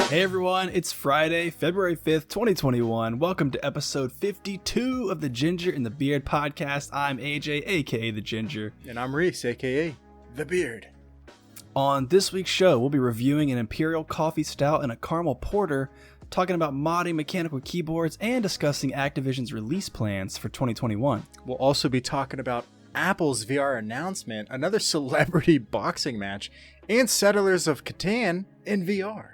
Hey everyone, it's Friday, February 5th, 2021. Welcome to episode 52 of the Ginger and the Beard podcast. I'm AJ, aka The Ginger. And I'm Reese, aka The Beard. On this week's show, we'll be reviewing an Imperial Coffee Stout and a Caramel Porter, talking about modding mechanical keyboards, and discussing Activision's release plans for 2021. We'll also be talking about Apple's VR announcement, another celebrity boxing match, and Settlers of Catan in VR.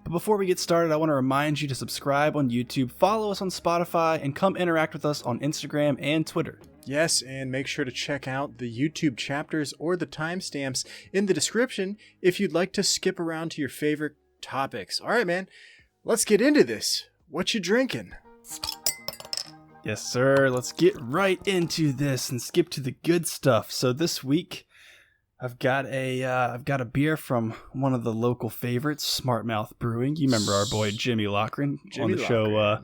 But before we get started, I want to remind you to subscribe on YouTube, follow us on Spotify, and come interact with us on Instagram and Twitter. Yes, and make sure to check out the YouTube chapters or the timestamps in the description if you'd like to skip around to your favorite topics. All right, man, let's get into this. What you drinking? Yes, sir. Let's get right into this and skip to the good stuff. So this week, I've got a beer from one of the local favorites, Smart Mouth Brewing. You remember our boy Jimmy Lochran on the show.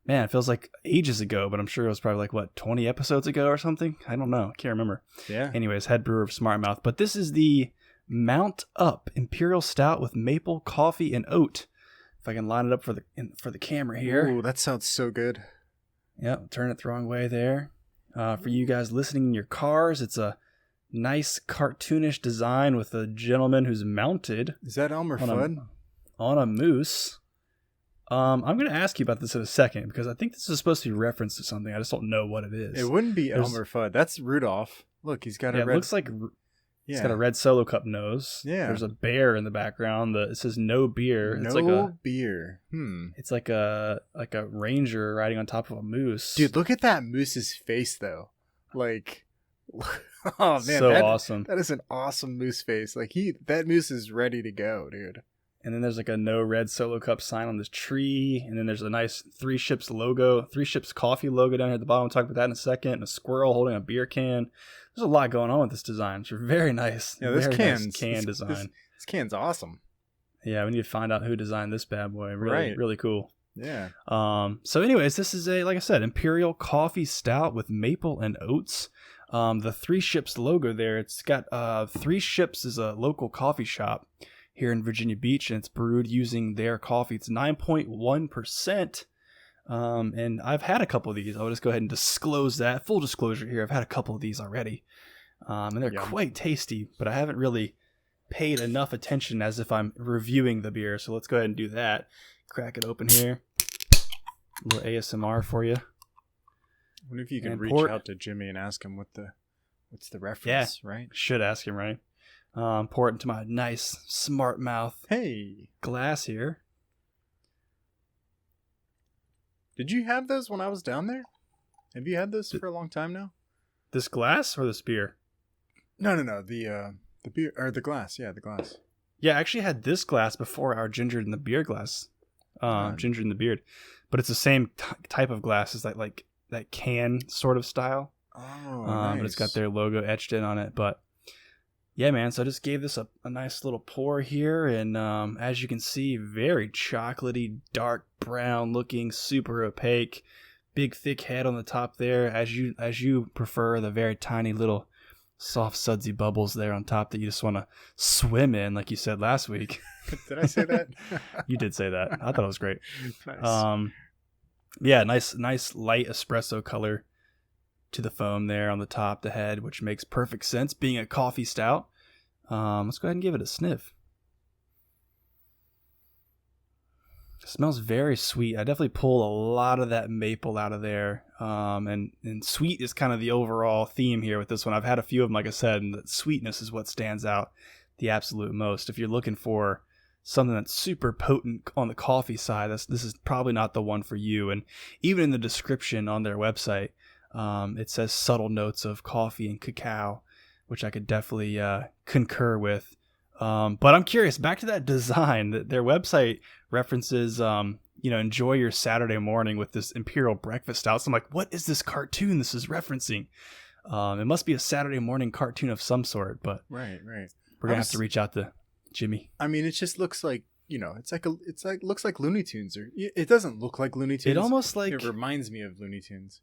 Man, it feels like ages ago, but I'm sure it was probably like 20 episodes ago or something. I don't know. I can't remember. Yeah. Anyways, head brewer of Smart Mouth. But this is the Mount Up Imperial Stout with maple, coffee, and oat. If I can line it up for the camera here. Ooh, that sounds so good. Yep, turn it the wrong way there. For you guys listening in your cars, it's a nice cartoonish design with a gentleman who's mounted. Is that Elmer Fudd? On a moose. I'm going to ask you about this in a second because I think this is supposed to be referenced to something. I just don't know what it is. It wouldn't be Elmer Fudd. That's Rudolph. Look, he's got a red... It looks like he's got a red Solo Cup nose. Yeah. There's a bear in the background. It says no beer. No beer. It's like a ranger riding on top of a moose. Dude, look at that moose's face though. Like... Oh man, so awesome. That is an awesome moose face. Like that moose is ready to go, dude. And then there's like a no red Solo Cup sign on this tree, and then there's a nice Three Ships coffee logo down here at the bottom. We'll talk about that in a second. And a squirrel holding a beer can. There's a lot going on with this design. It's very nice. Yeah, this nice can design. This can's awesome. Yeah, we need to find out who designed this bad boy. Really cool. Yeah. So anyways, this is like I said, Imperial Coffee Stout with maple and oats. The Three Ships logo there, it's got Three Ships is a local coffee shop here in Virginia Beach, and it's brewed using their coffee. It's 9.1%. And I've had a couple of these. I'll just go ahead and disclose that. Full disclosure here, I've had a couple of these already. And they're quite tasty, but I haven't really paid enough attention as if I'm reviewing the beer. So let's go ahead and do that. Crack it open here. A little ASMR for you. I wonder if you can reach out to Jimmy and ask him what's the reference, right? Should ask him, right? Pour it into my nice Smart Mouth glass here. Did you have those when I was down there? Have you had those for a long time now? This glass or this beer? No. The beer or the glass. Yeah, the glass. Yeah, I actually had this glass before our Ginger and the Beard glass. Ginger and the Beard, but it's the same type of glass as that can sort of style. Oh, nice. But it's got their logo etched in on it. But yeah, man, so I just gave this a nice little pour here, and as you can see, very chocolatey, dark brown looking, super opaque, big thick head on the top there, as you prefer, the very tiny little soft sudsy bubbles there on top that you just want to swim in, like you said last week. Did I say that? You did say that. I thought it was great. Nice. Yeah, nice light espresso color to the foam there on the top, the head, which makes perfect sense being a coffee stout. Let's go ahead and give it a sniff. It smells very sweet. I definitely pull a lot of that maple out of there. And sweet is kind of the overall theme here with this one. I've had a few of them, like I said, and the sweetness is what stands out the absolute most. If you're looking for something that's super potent on the coffee side, this is probably not the one for you. And even in the description on their website, it says subtle notes of coffee and cacao, which I could definitely concur with. But I'm curious, back to that design. Their website references, enjoy your Saturday morning with this Imperial breakfast stout. So I'm like, what is this cartoon this is referencing? It must be a Saturday morning cartoon of some sort, but right. We're gonna have to reach out to Jimmy. I mean, it just looks like, looks like Looney Tunes, or it doesn't look like Looney Tunes. It reminds me of Looney Tunes.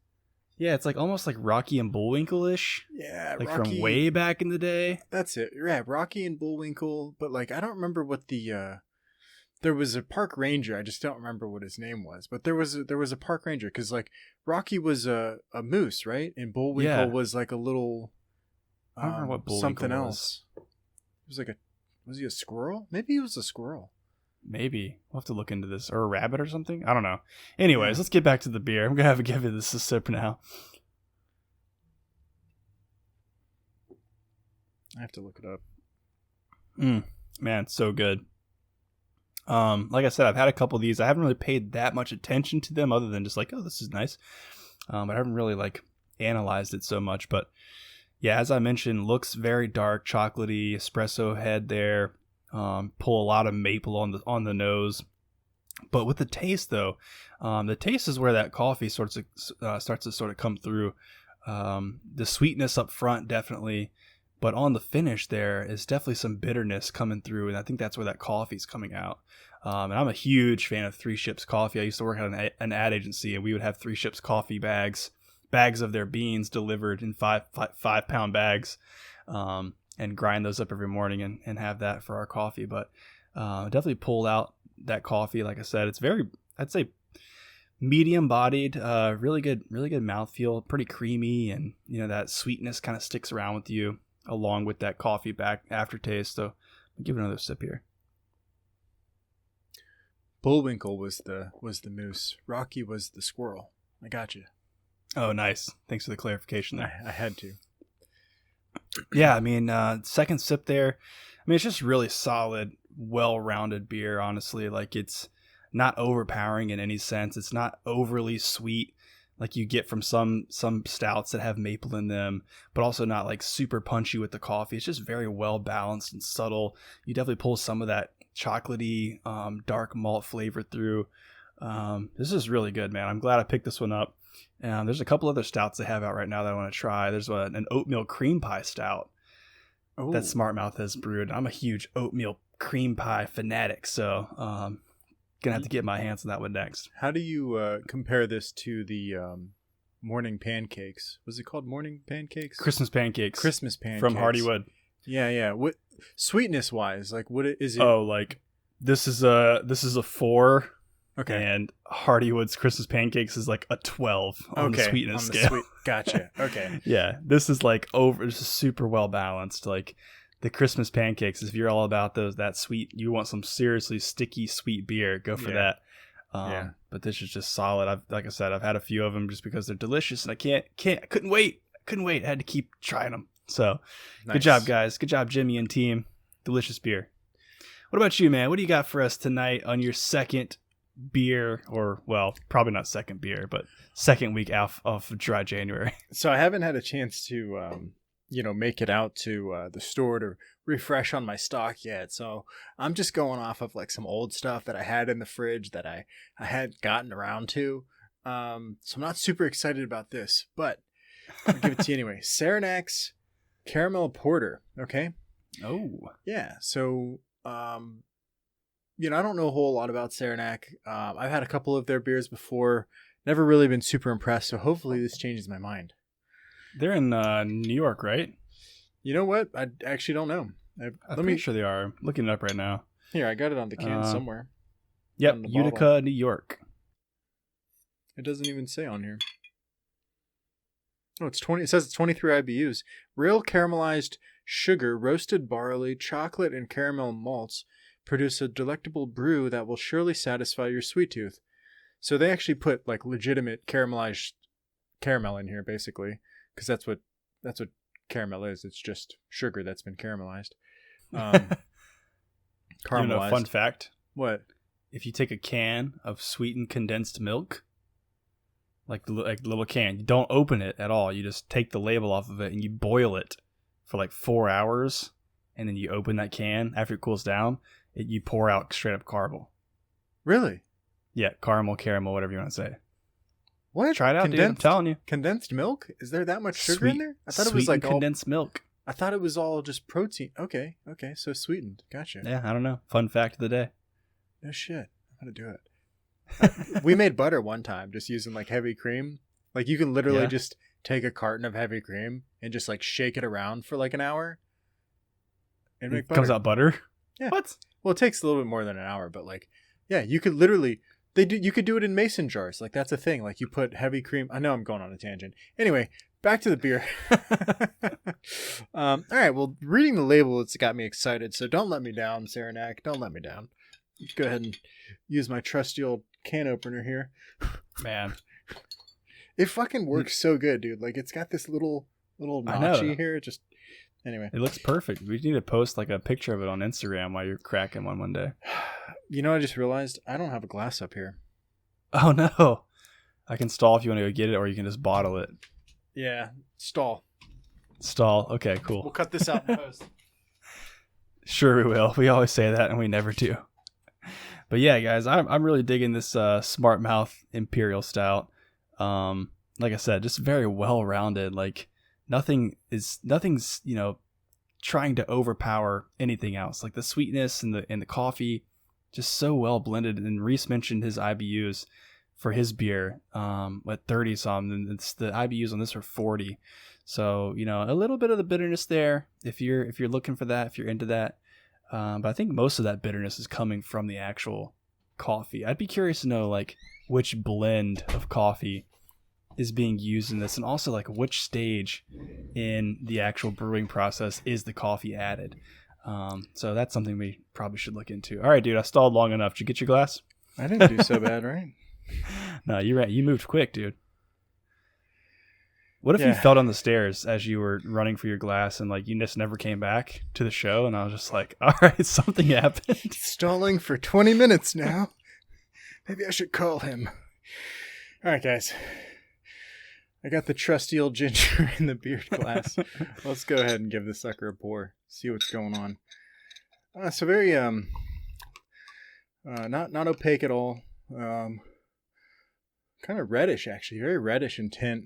Yeah, it's like almost like Rocky and Bullwinkle-ish. Yeah, like Rocky, from way back in the day. That's it. Yeah, Rocky and Bullwinkle, but like I don't remember what the there was a park ranger. I just don't remember what his name was, but there was a park ranger because like Rocky was a moose, right? And Bullwinkle was like a little I don't remember what Bullwinkle something was. else. It was like was he a squirrel? Maybe he was a squirrel. Maybe we'll have to look into this, or a rabbit or something. I don't know. Anyways, let's get back to the beer. I'm gonna have to give this a sip now. I have to look it up. Man, it's so good. Like I said, I've had a couple of these. I haven't really paid that much attention to them other than just like, oh, this is nice. But I haven't really like analyzed it so much. But yeah, as I mentioned, looks very dark, chocolatey, espresso head there. Pull a lot of maple on the nose. But with the taste though, the taste is where that coffee starts to sort of come through. The sweetness up front, definitely. But on the finish there is definitely some bitterness coming through, and I think that's where that coffee's coming out. And I'm a huge fan of Three Ships Coffee. I used to work at an ad agency, and we would have Three Ships Coffee bags of their beans delivered in 5-pound bags, and grind those up every morning and have that for our coffee. But definitely pulled out that coffee. Like I said, it's very, I'd say, medium-bodied, really good mouthfeel, pretty creamy, and that sweetness kind of sticks around with you, along with that coffee back aftertaste. So I'll give it another sip here. Bullwinkle was the moose. Rocky was the squirrel. I got you. Oh, nice. Thanks for the clarification there. I had to. Yeah, I mean, second sip there. I mean, it's just really solid, well-rounded beer, honestly. Like, it's not overpowering in any sense. It's not overly sweet like you get from some stouts that have maple in them, but also not like super punchy with the coffee. It's just very well balanced and subtle. You definitely pull some of that chocolatey, dark malt flavor through. This is really good, man. I'm glad I picked this one up. There's a couple other stouts they have out right now that I want to try. There's an oatmeal cream pie stout that Smart Mouth has brewed. I'm a huge oatmeal cream pie fanatic, so gonna have to get my hands on that one next. How do you compare this to the morning pancakes? Was it called morning pancakes? Christmas pancakes from Hardywood. Yeah. What sweetness wise? Like, what is it? Oh, like this is a 4. Okay. And Hardywood's Christmas pancakes is like a 12 on the sweetness scale. Gotcha. Okay. Yeah, this is like this is super well balanced. Like the Christmas pancakes, if you're all about that sweet, you want some seriously sticky sweet beer, go for that. But this is just solid. Like I said, I've had a few of them just because they're delicious, and I couldn't wait. I had to keep trying them. So nice. Good job, guys. Good job, Jimmy and team. Delicious beer. What about you, man? What do you got for us tonight on your second beer, or well, probably not second beer, but second week off of dry January? So I haven't had a chance to make it out to the store to refresh on my stock yet. So I'm just going off of like some old stuff that I had in the fridge that I hadn't gotten around to. So I'm not super excited about this, but I'll give it to you anyway. Saranac's Caramel Porter. Okay. Oh. Yeah. So, I don't know a whole lot about Saranac. I've had a couple of their beers before. Never really been super impressed. So hopefully this changes my mind. They're in New York, right? You know what? I actually don't know. I'm pretty sure they are. I'm looking it up right now. Here, I got it on the can somewhere. Yep, Utica, New York. It doesn't even say on here. Oh, it's 20. It says it's 23 IBUs. Real caramelized sugar, roasted barley, chocolate, and caramel malts produce a delectable brew that will surely satisfy your sweet tooth. So they actually put like legitimate caramelized caramel in here, basically, because that's what caramel is. It's just sugar that's been caramelized. Caramelized. You know, fun fact. What? If you take a can of sweetened condensed milk, like the little can, you don't open it at all. You just take the label off of it and you boil it for like 4 hours, and then you open that can after it cools down. You pour out straight up caramel. Really? Yeah, caramel, whatever you want to say. What? Try it out, dude. I'm telling you. Condensed milk? Is there that much sugar in there? I thought it was like condensed milk. I thought it was all just protein. Okay, so sweetened. Gotcha. Yeah, I don't know. Fun fact of the day. No shit. I'm gonna do it. We made butter one time just using like heavy cream. Like you can literally just take a carton of heavy cream and just like shake it around for like an hour and make butter. Comes out butter? Yeah. What? Well, it takes a little bit more than an hour, but like, yeah, you could literally you could do it in mason jars. Like that's a thing. Like you put heavy cream. I know I'm going on a tangent. Anyway, back to the beer. All right. Well, reading the label, it's got me excited. So don't let me down, Saranac. Don't let me down. Go ahead and use my trusty old can opener here. Man, it fucking works so good, dude. Like it's got this little notchy here. Just anyway, it looks perfect. We need to post like a picture of it on Instagram while you're cracking one day. You know, I just realized I don't have a glass up here. Oh no! I can stall if you want to go get it, or you can just bottle it. Yeah, stall. Okay, cool. We'll cut this out in post. Sure, we will. We always say that, and we never do. But yeah, guys, I'm really digging this Smart Mouth Imperial Stout. Like I said, just very well rounded. Like nothing's trying to overpower anything else. Like the sweetness and the coffee, just so well blended. And Reese mentioned his IBUs for his beer, at 30 something, and it's the IBUs on this are 40. So a little bit of the bitterness there if you're looking for that, if you're into that. But I think most of that bitterness is coming from the actual coffee. I'd be curious to know like which blend of coffee is being used in this, and also like which stage in the actual brewing process is the coffee added. So that's something we probably should look into. All right, dude, I stalled long enough. Did you get your glass? I didn't do so bad, right? No, you're right. You moved quick, dude. What if you fell down the stairs as you were running for your glass and like you just never came back to the show? And I was just like, all right, something happened. Stalling for 20 minutes now. Maybe I should call him. All right, guys. I got the trusty old ginger in the beer glass. Let's go ahead and give this sucker a pour. See what's going on. So very not opaque at all. Kind of reddish, actually. Very reddish in tint.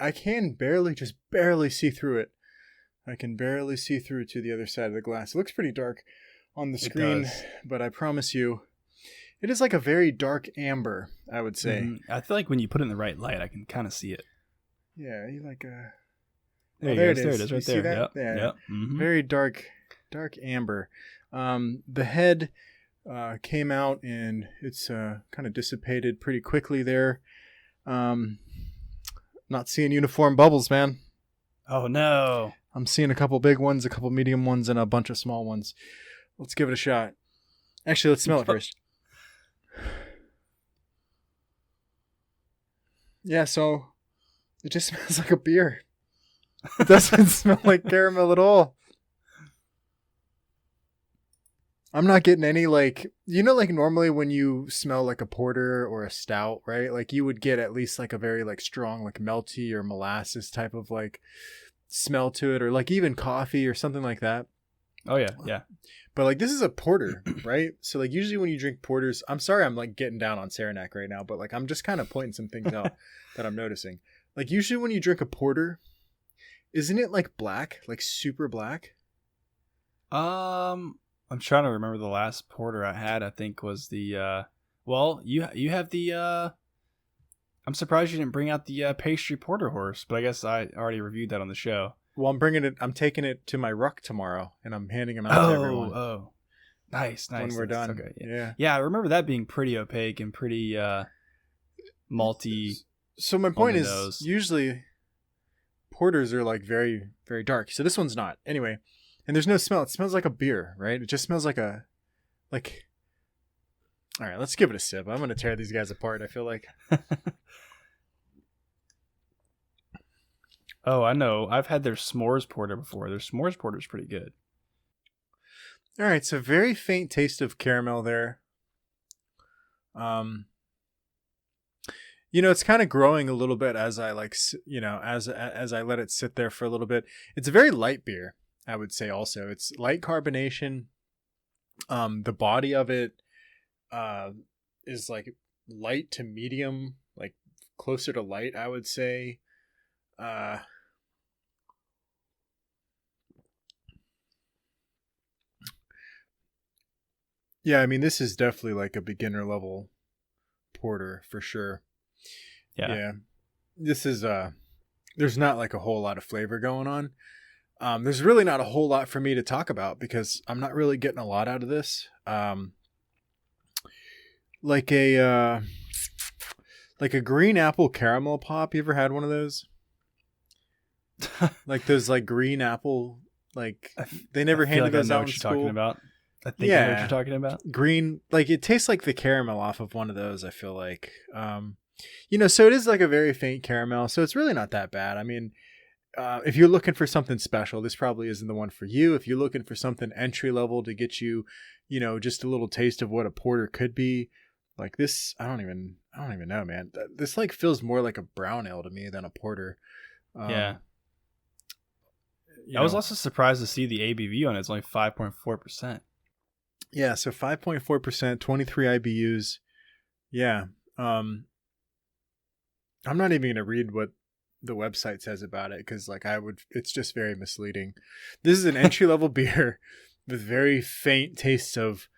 I can barely see through it. I can barely see through to the other side of the glass. It looks pretty dark on the screen, but I promise you, it is like a very dark amber, I would say. Mm-hmm. I feel like when you put it in the right light, I can kind of see it. Yeah, you like a... There it is right you see there. that? Yep. Yeah. Mm-hmm. Very dark amber. The head came out and it's kind of dissipated pretty quickly there. Not seeing uniform bubbles, man. Oh, no. I'm seeing a couple big ones, a couple medium ones, and a bunch of small ones. Let's give it a shot. Actually, let's smell it first. Yeah, so it just smells like a beer. It doesn't smell like caramel at all. I'm not getting any like normally when you smell like a porter or a stout, right? Like you would get at least like a very like strong like melty or molasses type of like smell to it, or like even coffee or something like that. Oh yeah, yeah. But like this is a porter, right? So like usually when you drink porters, I'm sorry I'm like getting down on Saranac right now, but like I'm just kind of pointing some things out that I'm noticing. Like usually when you drink a porter, isn't it like black, like super black? I'm trying to remember the last porter I had. I think was the you have the I'm surprised you didn't bring out the pastry porter horse, but I guess I already reviewed that on the show. Well, I'm taking it to my ruck tomorrow, and I'm handing them out to everyone. Oh, nice. When we're done. Okay, yeah. Yeah, I remember that being pretty opaque and pretty malty. So my point is, usually porters are like very, very dark. So this one's not. Anyway, and there's no smell. It smells like a beer, right? It just smells like All right, let's give it a sip. I'm going to tear these guys apart, I feel like. Oh, I know. I've had their s'mores porter before. Their s'mores porter is pretty good. All right, so very faint taste of caramel there. It's kind of growing a little bit as I as I let it sit there for a little bit. It's a very light beer, I would say. Also, it's light carbonation. The body of it is like light to medium, like closer to light, I would say. Yeah, I mean, this is definitely like a beginner level porter for sure. Yeah. This is there's not like a whole lot of flavor going on. There's really not a whole lot for me to talk about because I'm not really getting a lot out of this. Like a green apple caramel pop. You ever had one of those? Like those like green apple, like they never handed those out in school. Talking about. I think I know what you're talking about. Green, like it tastes like the caramel off of one of those. I feel like, so it is like a very faint caramel. So it's really not that bad. I mean, if you're looking for something special, this probably isn't the one for you. If you're looking for something entry level to get you, just a little taste of what a porter could be, like this, I don't even know, man. This like feels more like a brown ale to me than a porter. Yeah. I was also surprised to see the ABV on it. It's only 5.4%. Yeah, so 5.4%, 23 IBUs. Yeah. I'm not even going to read what the website says about it because it's just very misleading. This is an entry-level beer with very faint tastes of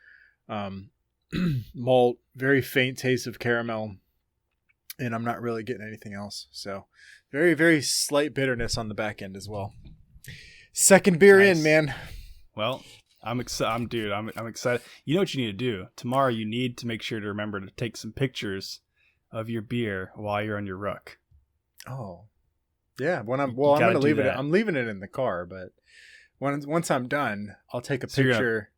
malt, very faint taste of caramel, and I'm not really getting anything else. So very, very slight bitterness on the back end as well. Second beer in, man. Well, I'm excited. I'm excited. You know what you need to do? Tomorrow you need to make sure to remember to take some pictures of your beer while you're on your ruck. Oh. Yeah, I'm going to leave it. I'm leaving it in the car, but once I'm done, I'll take a picture.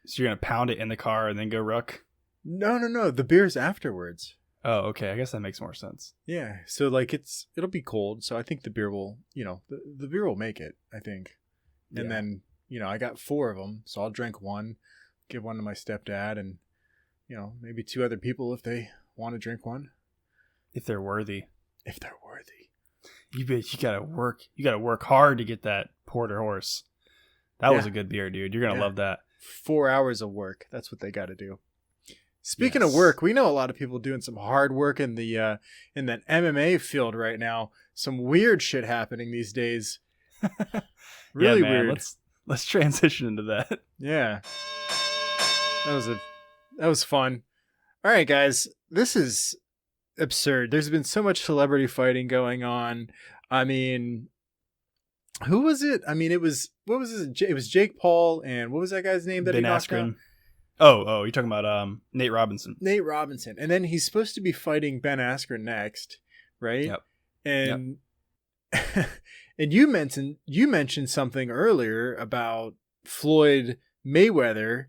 So you're going to pound it in the car and then go ruck? No. The beer's afterwards. Oh, okay. I guess that makes more sense. Yeah. So like it'll be cold. So I think the beer will, the beer will make it, I think. And then, I got 4 of them. So I'll drink one, give one to my stepdad and, maybe 2 other people if they want to drink one. If they're worthy. You gotta work. You gotta work hard to get that Porter Horse. That was a good beer, dude. You're gonna love that. 4 hours of work. That's what they got to do. Speaking of work, we know a lot of people doing some hard work in the in that MMA field right now. Some weird shit happening these days. Really weird. Let's transition into that. Yeah, that was fun. All right, guys, this is absurd. There's been so much celebrity fighting going on. I mean, who was it? I mean, it was Jake Paul and what was that guy's name that Ben he knocked Askren. out? Oh, you're talking about Nate Robinson. And then he's supposed to be fighting Ben Askren next, right? Yep. And and you mentioned something earlier about Floyd Mayweather.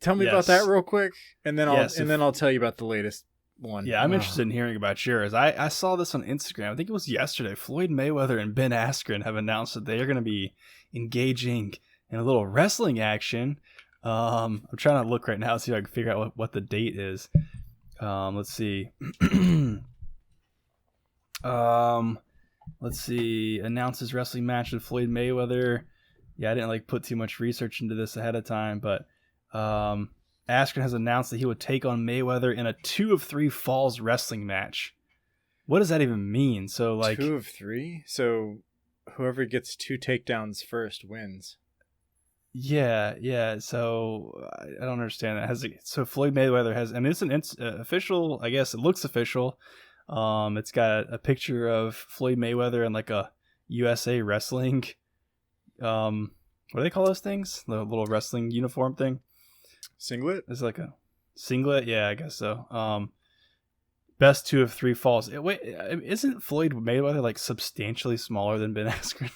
Tell me about that real quick, and then I'll tell you about the latest one. Yeah, I'm interested in hearing about yours. I saw this on Instagram. I think it was yesterday. Floyd Mayweather and Ben Askren have announced that they are going to be engaging in a little wrestling action. I'm trying to look right now to see if I can figure out what the date is. Let's see. Let's see. Announces wrestling match with Floyd Mayweather. Yeah, I didn't put too much research into this ahead of time, but Askren has announced that he would take on Mayweather in a 2 of 3 falls wrestling match. What does that even mean? So 2 of 3? So whoever gets 2 takedowns first wins. Yeah. So I don't understand that. So Floyd Mayweather has, I mean, it's an official. I guess it looks official. It's got a picture of Floyd Mayweather in a USA wrestling. What do they call those things? The little wrestling uniform thing. Singlet. It's like a singlet. Yeah, I guess so. Best 2 of 3 falls. Wait, isn't Floyd Mayweather substantially smaller than Ben Askren?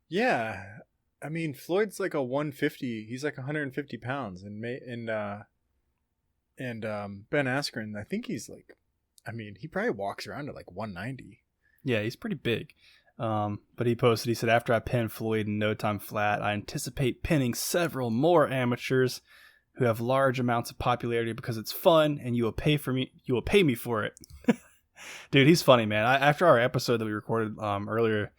Yeah. I mean, Floyd's a 150. He's 150 pounds, and Ben Askren, I think he's he probably walks around at 190. Yeah, he's pretty big. But he posted, he said, after I pin Floyd in no time flat, I anticipate pinning several more amateurs who have large amounts of popularity because it's fun, and you will pay me for it. Dude, he's funny, man. After our episode that we recorded earlier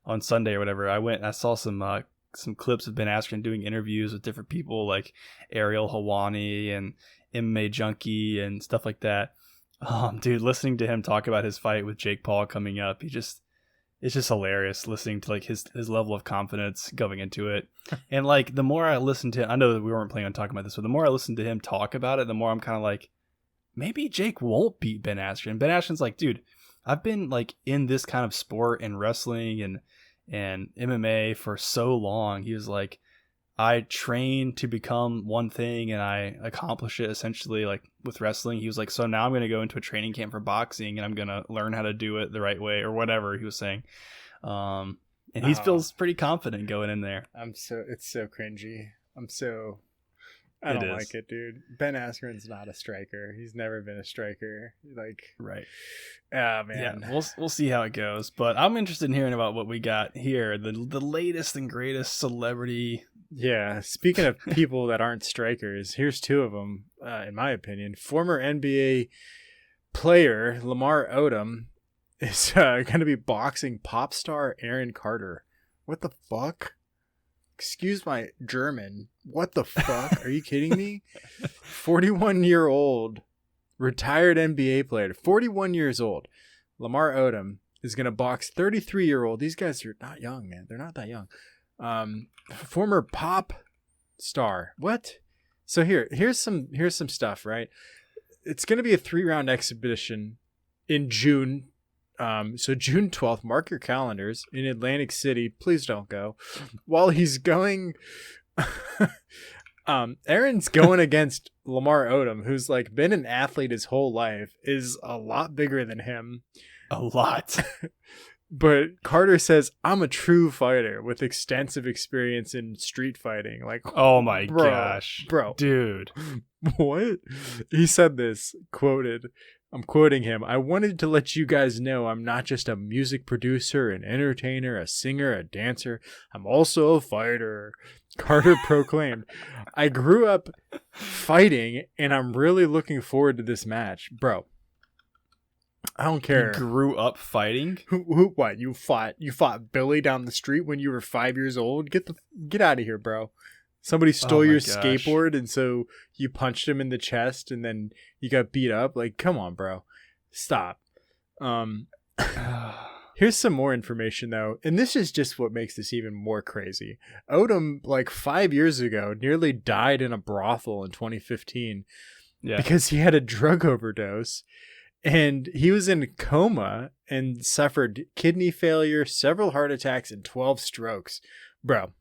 on Sunday or whatever, I saw some clips of Ben Askren doing interviews with different people like Ariel Helwani and MMA Junkie and stuff like that. Dude, listening to him talk about his fight with Jake Paul coming up, it's just hilarious listening to his level of confidence going into it. And the more I listen to him, I know that we weren't planning on talking about this, but the more I listen to him talk about it, the more I'm kind of maybe Jake won't beat Ben Askren. Ben Askren's dude, I've been in this kind of sport and wrestling and MMA for so long. He was like, I trained to become one thing and I accomplish it essentially like with wrestling. He was like, so now I'm going to go into a training camp for boxing and I'm going to learn how to do it the right way or whatever he was saying. And he feels pretty confident going in there. It's so cringy. I don't like it, dude. Ben Askren's not a striker. He's never been a striker. Like, right. Ah, man. Yeah, we'll see how it goes. But I'm interested in hearing about what we got here. The latest and greatest celebrity. Yeah. Speaking of people that aren't strikers, here's two of them, in my opinion. Former NBA player Lamar Odom is going to be boxing pop star Aaron Carter. What the fuck? Excuse my German. What the fuck? Are you kidding me? 41-year-old retired NBA player. 41 years old. Lamar Odom is going to box 33-year-old. These guys are not young, man. They're not that young. Former pop star. What? So here's some stuff, right? It's going to be a 3-round exhibition in June. So June 12th, mark your calendars in Atlantic City. Please don't go. While he's going, Aaron's going against Lamar Odom, who's like been an athlete his whole life, is a lot bigger than him. A lot. But Carter says, I'm a true fighter with extensive experience in street fighting. Like, oh my gosh. Bro. Dude. What? He said this, I'm quoting him. I wanted to let you guys know I'm not just a music producer, an entertainer, a singer, a dancer. I'm also a fighter. Carter proclaimed. I grew up fighting, and I'm really looking forward to this match. Bro, I don't care. You grew up fighting? What? You fought Billy down the street when you were 5 years old? Get out of here, bro. Somebody stole your skateboard, and so you punched him in the chest, and then you got beat up. Like, come on, bro. Stop. Here's some more information, though, and this is just what makes this even more crazy. Odom, like 5 years ago, nearly died in a brothel in 2015 because he had a drug overdose, and he was in a coma and suffered kidney failure, several heart attacks, and 12 strokes. Bro.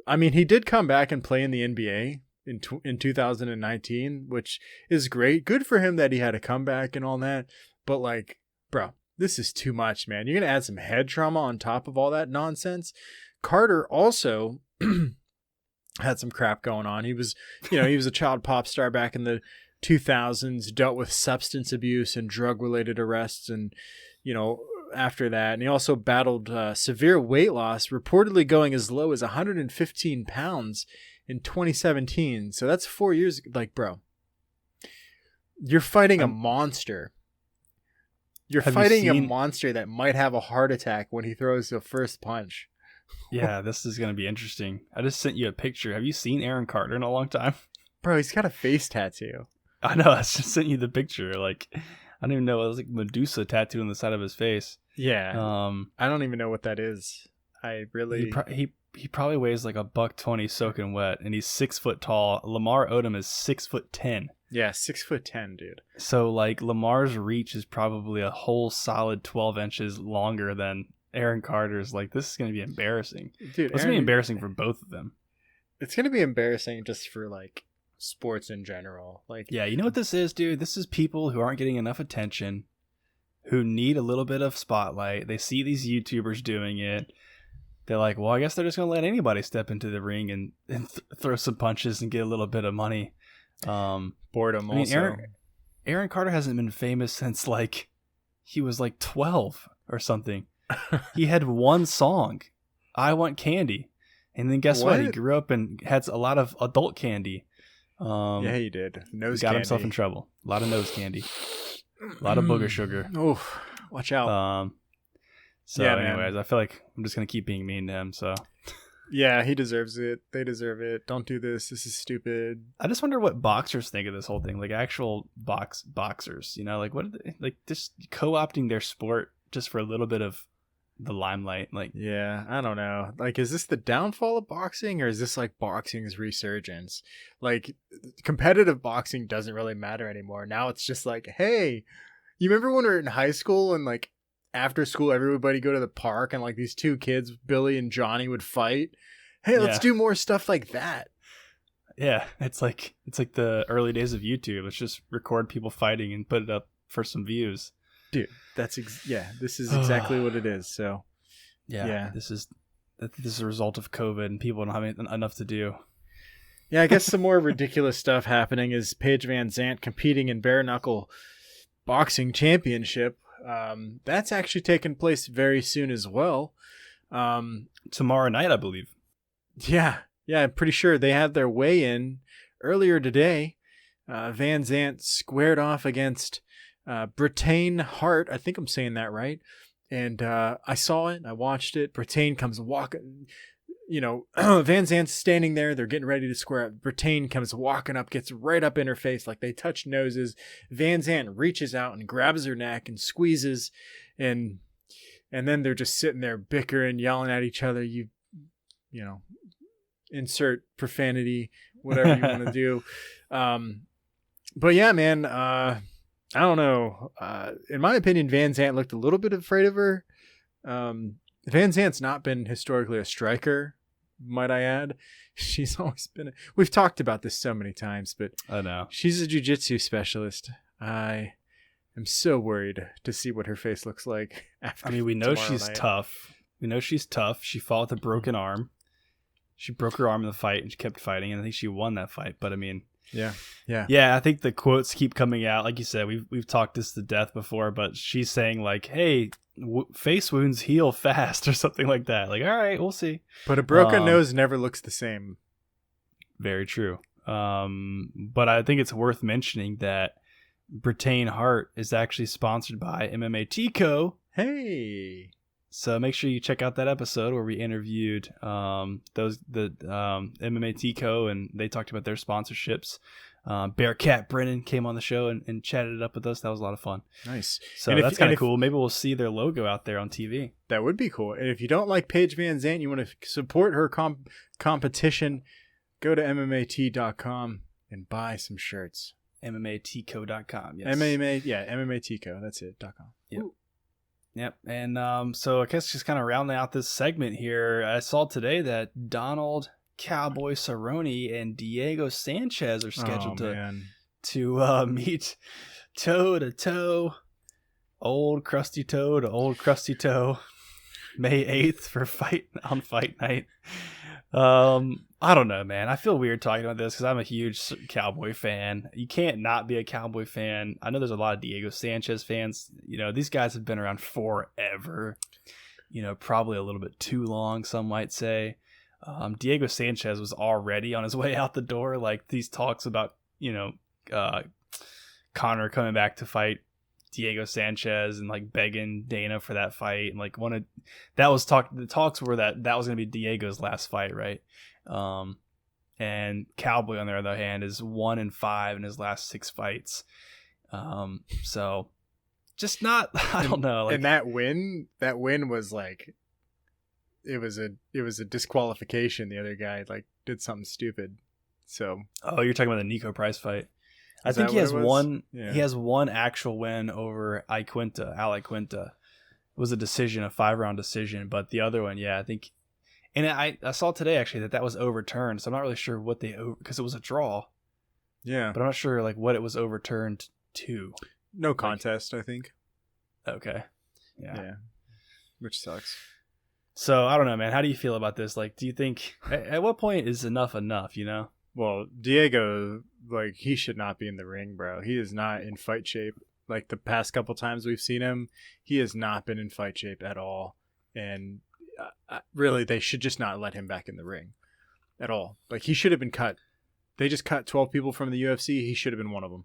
I mean, he did come back and play in the NBA in 2019, which is great. Good for him that he had a comeback and all that. But like, bro, this is too much, man. You're going to add some head trauma on top of all that nonsense. Carter also had some crap going on. He was a child pop star back in the 2000s, dealt with substance abuse and drug-related arrests and, after that. And he also battled severe weight loss, reportedly going as low as 115 pounds in 2017. So that's 4 years. Like, bro, you're fighting a monster. You're fighting a monster that might have a heart attack when he throws the first punch. Yeah, this is going to be interesting. I just sent you a picture. Have you seen Aaron Carter in a long time? Bro, he's got a face tattoo. I know. I just sent you the picture. Like, I don't even know. It was like Medusa tattoo on the side of his face. Yeah. I don't even know what that is. I really... He probably weighs like $120 soaking wet, and he's 6 foot tall. Lamar Odom is 6'10". Yeah, 6'10", dude. So like Lamar's reach is probably a whole solid 12 inches longer than Aaron Carter's. Like, this is going to be embarrassing. Dude, it's going to be embarrassing for both of them. It's going to be embarrassing just for like sports in general. Like, yeah, you know what this is, dude? This is people who aren't getting enough attention, who need a little bit of spotlight. They see these YouTubers doing it. They're like, well, I guess they're just going to let anybody step into the ring and throw some punches and get a little bit of money. Boredom also. Aaron Carter hasn't been famous since like he was like 12 or something. He had one song, I Want Candy. And then guess what? He grew up and had a lot of adult candy. Yeah, he did. Got himself in trouble. A lot of nose candy. A lot of booger sugar. Oof. Watch out. Anyways, I feel like I'm just going to keep being mean to him. So, yeah, he deserves it. They deserve it. Don't do this. This is stupid. I just wonder what boxers think of this whole thing. Like actual boxers, like what are they, like just co-opting their sport just for a little bit of the limelight. Like, yeah, I don't know. Like, is this the downfall of boxing, or is this like boxing's resurgence? Like, competitive boxing doesn't really matter anymore. Now it's just like, hey, you remember when we were in high school and like after school, everybody go to the park and like these two kids, Billy and Johnny, would fight. Hey, let's do more stuff like that. Yeah, it's like the early days of YouTube. Let's just record people fighting and put it up for some views. Dude, this is exactly what it is. So yeah. This is a result of COVID and people don't have enough to do. Yeah, I guess some more ridiculous stuff happening is Paige Van Zant competing in Bare Knuckle Boxing Championship. That's actually taking place very soon as well. Tomorrow night, I believe. Yeah, I'm pretty sure they had their weigh-in earlier today. Van Zant squared off against Britain Hart. I think I'm saying that right. And I saw it. I watched it. Britain comes walking. Van Zant's standing there. They're getting ready to square up. Britain comes walking up, gets right up in her face like they touch noses. Van Zant reaches out and grabs her neck and squeezes. And then they're just sitting there bickering, yelling at each other. You know, insert profanity, whatever you want to do. But yeah, man, I don't know. In my opinion, Van Zant looked a little bit afraid of her. Van Zant's not been historically a striker, might I add. She's always been we've talked about this so many times, but I know. She's a jiu-jitsu specialist. I am so worried to see what her face looks like after. I mean, we know she's tough. We know she's tough. She fought with a broken arm. She broke her arm in the fight and she kept fighting, and I think she won that fight. But I mean, yeah. I think the quotes keep coming out. Like you said, we've talked this to death before, but she's saying like, "Hey, face wounds heal fast," or something like that. Like, all right, we'll see. But a broken nose never looks the same. Very true. But I think it's worth mentioning that Britain Hart is actually sponsored by MMA Tico. Hey. So make sure you check out that episode where we interviewed MMA Tico, and they talked about their sponsorships. Bearcat Brennan came on the show and chatted it up with us. That was a lot of fun. Nice. So that's kind of cool. Maybe we'll see their logo out there on TV. That would be cool. And if you don't like Paige Van Zant, you want to support her competition, go to MMAT.com and buy some shirts. MMATico.com. Yes. MMA Tico. That's it. .com. Yep. Ooh. Yep. And so I guess just kind of rounding out this segment here, I saw today that Donald Cowboy Cerrone and Diego Sanchez are scheduled to meet toe to toe, old crusty toe to old crusty toe, May 8th for fight night. I don't know, man. I feel weird talking about this because I'm a huge Cowboy fan. You can't not be a Cowboy fan. I know there's a lot of Diego Sanchez fans. These guys have been around forever. Probably a little bit too long, some might say. Diego Sanchez was already on his way out the door. Like these talks about, Conor coming back to fight Diego Sanchez and like begging Dana for that fight. And like the talks were that was going to be Diego's last fight. Right. And Cowboy on the other hand is 1-5 in his last 6 fights. So just not, I don't know. Like, and that win was like, it was a disqualification. The other guy like did something stupid. So, you're talking about the Nico Price fight. I think he has one. Yeah. He has one actual win over Al Quinta. It was a 5-round decision, but the other one, I think. And I saw today actually that was overturned, so I'm not really sure what because it was a draw. Yeah, but I'm not sure like what it was overturned to. No contest, I think. Okay. Yeah. Which sucks. So I don't know, man. How do you feel about this? Like, do you think at what point is enough? Well, Diego, like, he should not be in the ring, bro. He is not in fight shape. Like, the past couple times we've seen him, he has not been in fight shape at all. And really, they should just not let him back in the ring at all. Like, he should have been cut. They just cut 12 people from the UFC. He should have been one of them.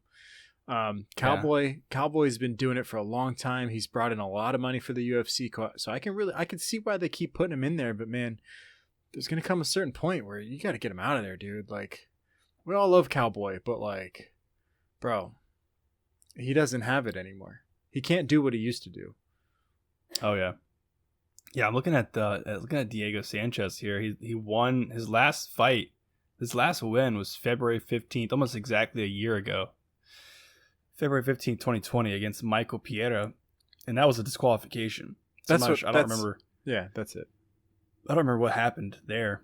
Cowboy's been doing it for a long time. He's brought in a lot of money for the UFC. So I can see why they keep putting him in there. But, man, there's going to come a certain point where you got to get him out of there, dude. Like, we all love Cowboy, but like, bro, he doesn't have it anymore. He can't do what he used to do. Oh yeah. Yeah. I'm looking at Diego Sanchez here. He won his last fight. His last win was February 15th, almost exactly a year ago. February 15th, 2020 against Michael Piera. And that was a disqualification. So I don't remember. Yeah, that's it. I don't remember what happened there.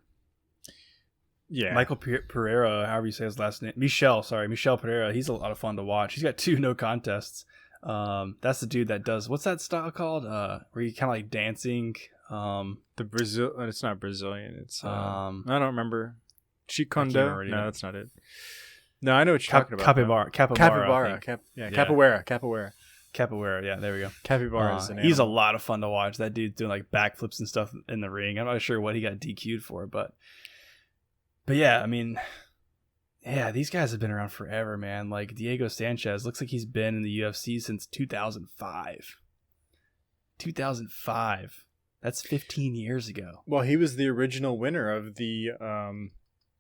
Yeah. Michael Pereira, however you say his last name. Michel Pereira. He's a lot of fun to watch. He's got 2 no contests. That's the dude that does, what's that style called? Where you kind of like dancing. It's not Brazilian. It's, I don't remember. Chikondo? No, that's not it. No, I know what you're talking about. Capybara. Capoeira. Yeah, there we go. Capybara is an he's a animal. lot of fun to watch. That dude's doing like backflips and stuff in the ring. I'm not sure what he got DQ'd for, but yeah, I mean, yeah, these guys have been around forever, man. Like Diego Sanchez looks like he's been in the UFC since 2005. 2005. That's 15 years ago. Well, he was the original winner of the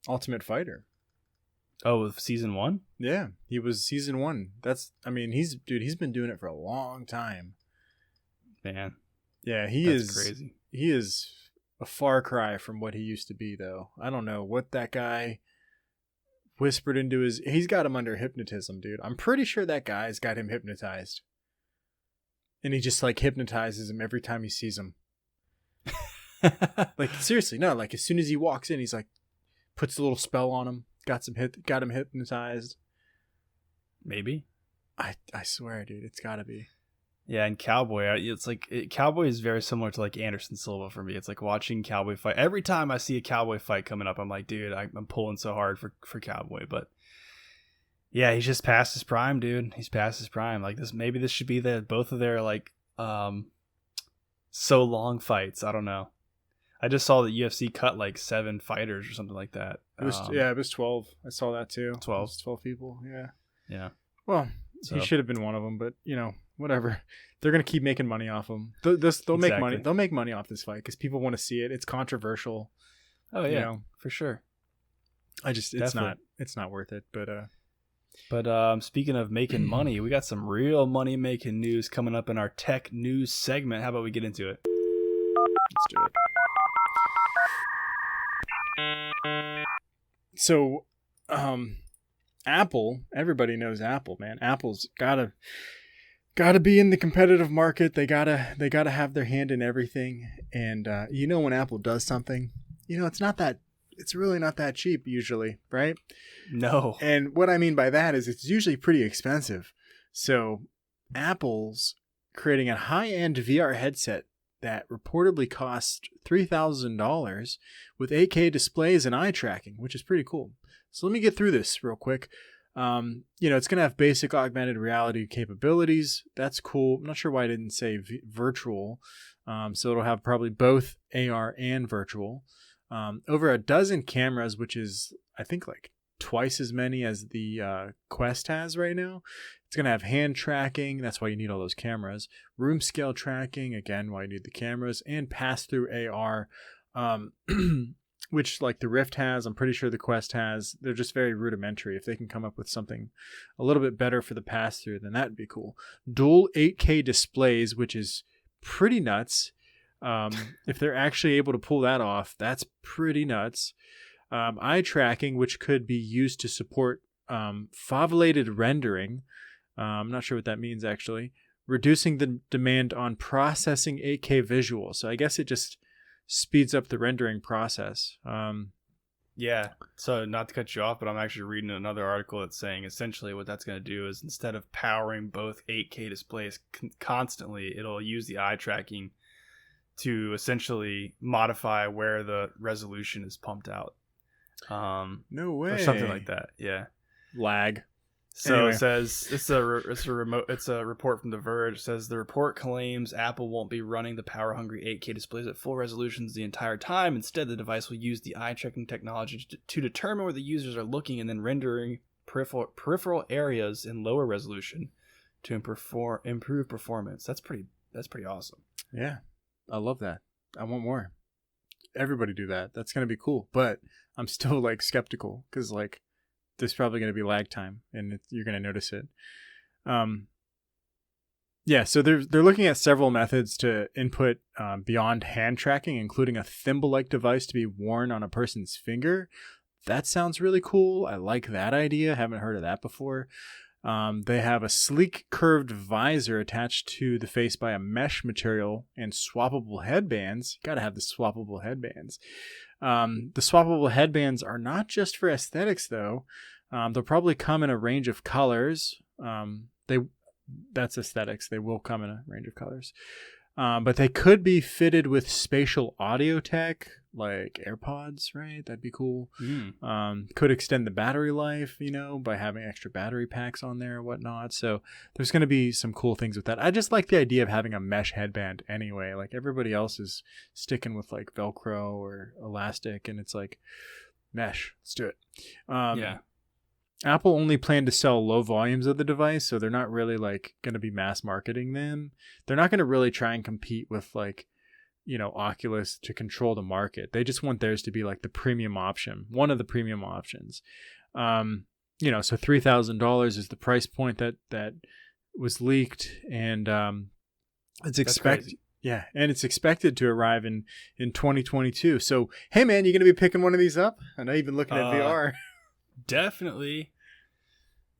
Ultimate Fighter. Oh, season 1? Yeah, he was season 1. He's been doing it for a long time. Man. Yeah, That's crazy. He is a far cry from what he used to be, though. I don't know what that guy whispered into he's got him under hypnotism, dude. I'm pretty sure that guy's got him hypnotized. And he just like hypnotizes him every time he sees him. Like seriously, no, like as soon as he walks in, he's like puts a little spell on him. Got him hypnotized. Maybe. I swear, dude, it's gotta be. Yeah, and Cowboy, it's like Cowboy is very similar to like Anderson Silva for me. It's like watching Cowboy fight. Every time I see a Cowboy fight coming up, I'm like, dude, I'm pulling so hard for Cowboy. But yeah, he's just past his prime, dude. He's past his prime. Like maybe this should be both of their like so long fights. I don't know. I just saw that UFC cut like 7 fighters or something like that. It was 12. I saw that too. 12 people. Yeah. Yeah. Well, he should have been one of them, but whatever. They're gonna keep making money off him. They'll make money. They'll make money off this fight because people want to see it. It's controversial. Oh yeah, for sure. It's not worth it. But speaking of making money, we got some real money making news coming up in our tech news segment. How about we get into it? Let's do it. So, Apple, everybody knows Apple, man. Apple's gotta be in the competitive market. They gotta have their hand in everything. And when Apple does something, it's really not that cheap usually, right? No. And what I mean by that is it's usually pretty expensive. So Apple's creating a high-end VR headset that reportedly cost $3,000 with 8K displays and eye tracking, which is pretty cool. So let me get through this real quick. It's going to have basic augmented reality capabilities. That's cool. I'm not sure why I didn't say virtual. So it'll have probably both AR and virtual. Over a dozen cameras, which is, I think, like twice as many as the Quest has right now. It's going to have hand tracking. That's why you need all those cameras. Room scale tracking, again, why you need the cameras. And pass-through AR, which like the Rift has, I'm pretty sure the Quest has. They're just very rudimentary. If they can come up with something a little bit better for the pass-through, then that'd be cool. Dual 8K displays, which is pretty nuts. If they're actually able to pull that off, that's pretty nuts. Eye tracking, which could be used to support favelated rendering. I'm not sure what that means, actually. Reducing the demand on processing 8K visual. So I guess it just speeds up the rendering process. Yeah. So not to cut you off, but I'm actually reading another article that's saying essentially what that's going to do is instead of powering both 8K displays constantly, it'll use the eye tracking to essentially modify where the resolution is pumped out. No way. Or something like that. Yeah. Lag. So anyway. It says it's a report from The Verge. It says the report claims Apple won't be running the power-hungry 8K displays at full resolutions the entire time. Instead, the device will use the eye tracking technology to determine where the users are looking and then rendering peripheral areas in lower resolution to improve performance. That's pretty awesome. Yeah, I love that. I want more. Everybody do that. That's gonna be cool. But I'm still like skeptical because like. There's probably going to be lag time, and you're going to notice it. So they're looking at several methods to input beyond hand tracking, including a thimble-like device to be worn on a person's finger. That sounds really cool. I like that idea. Haven't heard of that before. They have a sleek curved visor attached to the face by a mesh material and swappable headbands. Gotta have the swappable headbands. The swappable headbands are not just for aesthetics, though. They'll probably come in a range of colors. That's aesthetics. They will come in a range of colors. But they could be fitted with spatial audio tech, like AirPods, right? That'd be cool. Could extend the battery life, by having extra battery packs on there and whatnot. So there's going to be some cool things with that. I just like the idea of having a mesh headband anyway. Like everybody else is sticking with like Velcro or elastic, and it's like mesh. Let's do it. Yeah. Apple only planned to sell low volumes of the device, so they're not really like going to be mass marketing them. They're not going to really try and compete with like, Oculus to control the market. They just want theirs to be like the premium option, one of the premium options. So $3,000 is the price point that was leaked, and it's expected. Yeah, and it's expected to arrive in 2022. So, hey man, you going to be picking one of these up? I know you've been looking at VR. Definitely.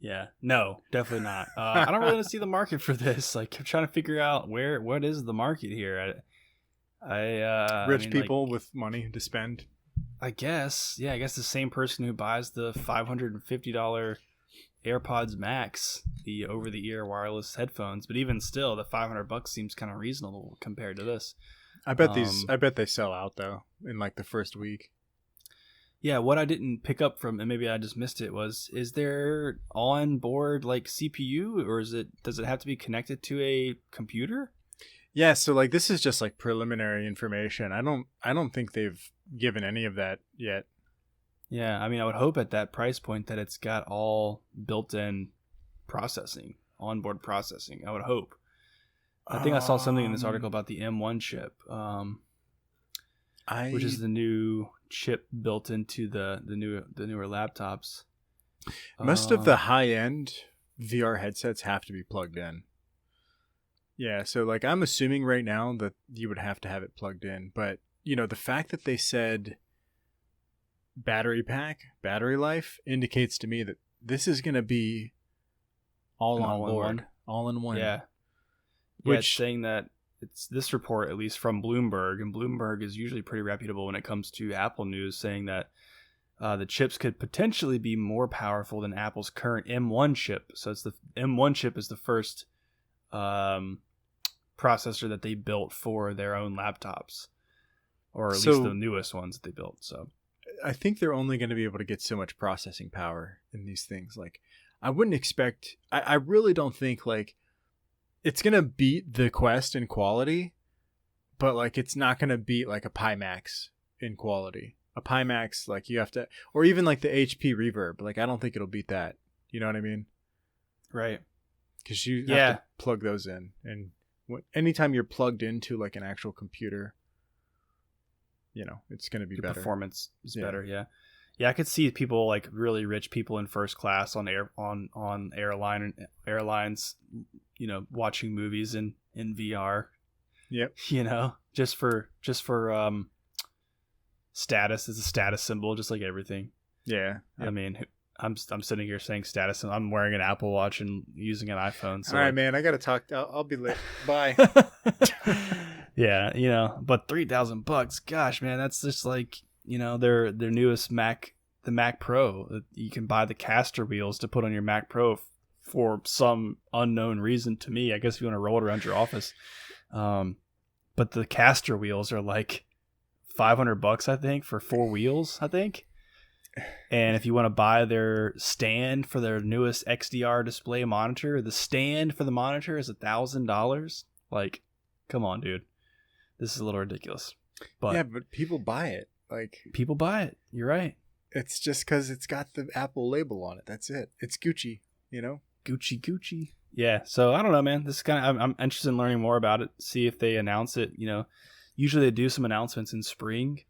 Yeah. No, definitely not. I don't really see the market for this. Like, I'm trying to figure out what is the market here. Rich people with money to spend. I guess. Yeah, I guess the same person who buys the $550 AirPods Max, the over-the-ear wireless headphones. But even still, the $500 seems kind of reasonable compared to this. I bet they sell out though in like the first week. Yeah, what I didn't pick up from, and maybe I just missed it, is there on-board like CPU, or does it have to be connected to a computer? Yeah, so like this is just like preliminary information. I don't think they've given any of that yet. Yeah, I mean, I would hope at that price point that it's got all built-in processing, onboard processing. I would hope. I think I saw something in this article about the M1 chip, which is the new chip built into the newer laptops. Most of the high-end VR headsets have to be plugged in. Yeah, so like I'm assuming right now that you would have to have it plugged in, but the fact that they said battery battery life indicates to me that this is going to be all on board, all in one. Yeah. Which it's saying that it's this report, at least from Bloomberg, and Bloomberg is usually pretty reputable when it comes to Apple news, saying that the chips could potentially be more powerful than Apple's current M1 chip. So it's the M1 chip is the first processor that they built for their own laptops, or at least the newest ones that they built. So I think they're only going to be able to get so much processing power in these things. Like I wouldn't expect, I really don't think like it's going to beat the Quest in quality, but like it's not going to beat like a Pimax in quality. A Pimax, like you have to, or even like the HP Reverb, like I don't think it'll beat that. You know what I mean? Right. Because you have to plug those in, and anytime you're plugged into like an actual computer, it's going to be better. Performance is better. Yeah. I could see people like really rich people in first class on airlines, watching movies in VR. Yep. Just for status, is a status symbol, just like everything. Yeah. I mean, I'm sitting here saying status, and I'm wearing an Apple Watch and using an iPhone. So all right, man, I gotta talk. I'll be late. Bye. Yeah, but $3,000, gosh, man, that's just like their newest Mac, the Mac Pro. You can buy the caster wheels to put on your Mac Pro for some unknown reason to me. I guess if you want to roll it around your office, but the caster wheels are like $500, I think, for 4 wheels, I think. And if you want to buy their stand for their newest XDR display monitor, the stand for the monitor is $1,000. Like, come on, dude. This is a little ridiculous. But yeah, but people buy it. Like, people buy it. You're right. It's just because it's got the Apple label on it. That's it. It's Gucci, Gucci. Yeah. So I don't know, man. This is kind of, I'm interested in learning more about it. See if they announce it. Usually they do some announcements in spring.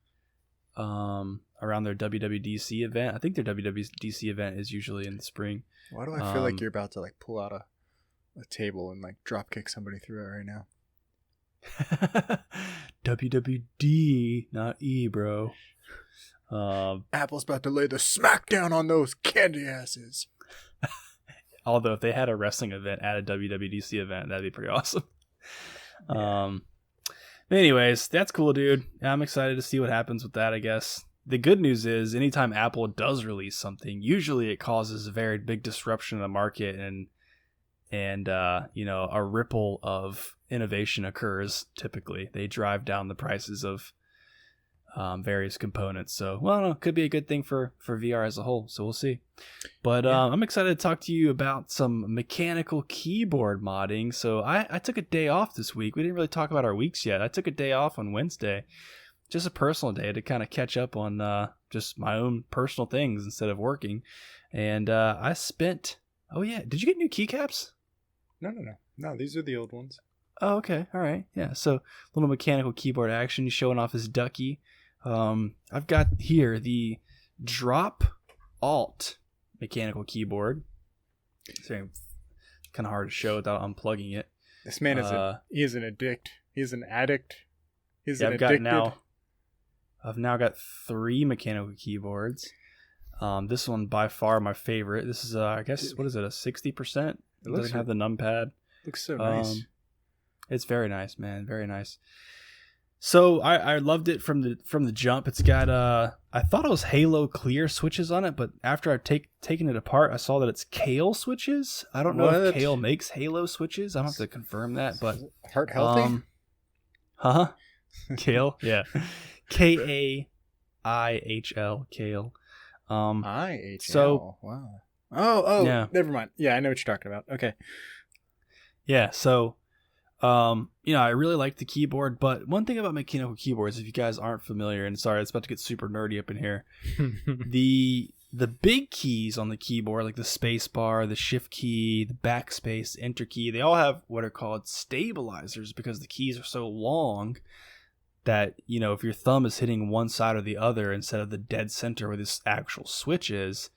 Around their WWDC event. I think their WWDC event is usually in the spring. Why do I feel like you're about to like pull out a table and like drop kick somebody through it right now? WWD, not E, bro. Apple's about to lay the smackdown on those candy asses. Although if they had a wrestling event at a WWDC event, that'd be pretty awesome. Yeah. But anyways, that's cool, dude. I'm excited to see what happens with that, I guess. The good news is anytime Apple does release something, usually it causes a very big disruption in the market and a ripple of innovation occurs. Typically, they drive down the prices of various components. So, well, I don't know, could be a good thing for VR as a whole. So we'll see. But I'm excited to talk to you about some mechanical keyboard modding. So I took a day off this week. We didn't really talk about our weeks yet. I took a day off on Wednesday, just a personal day to kind of catch up on just my own personal things instead of working. And I spent. Oh yeah, did you get new keycaps? No, these are the old ones. Oh, okay. All right. Yeah. So little mechanical keyboard action. He's showing off his ducky. I've got here the Drop Alt mechanical keyboard. It's kind of hard to show without unplugging it. This man is he is an addict. He's an addict. He's an I've addicted. now got 3 mechanical keyboards. This one by far my favorite. This is I guess, what is it, a 60%? It doesn't have the numpad. Looks so nice. It's very nice, man. Very nice. So I loved it from the jump. It's got I thought it was Halo Clear switches on it, but after I've taken it apart, I saw that it's Kale switches. I don't know if Kale makes Halo switches. I don't have to confirm that, but heart healthy. Kale, yeah. Kaihl, Kale. IHL. So wow. Oh, yeah. Never mind. Yeah, I know what you're talking about. Okay. Yeah, so I really like the keyboard, but one thing about mechanical keyboards, if you guys aren't familiar, and sorry, it's about to get super nerdy up in here, the big keys on the keyboard, like the space bar, the shift key, the backspace, enter key, they all have what are called stabilizers because the keys are so long that, if your thumb is hitting one side or the other instead of the dead center where this actual switch is,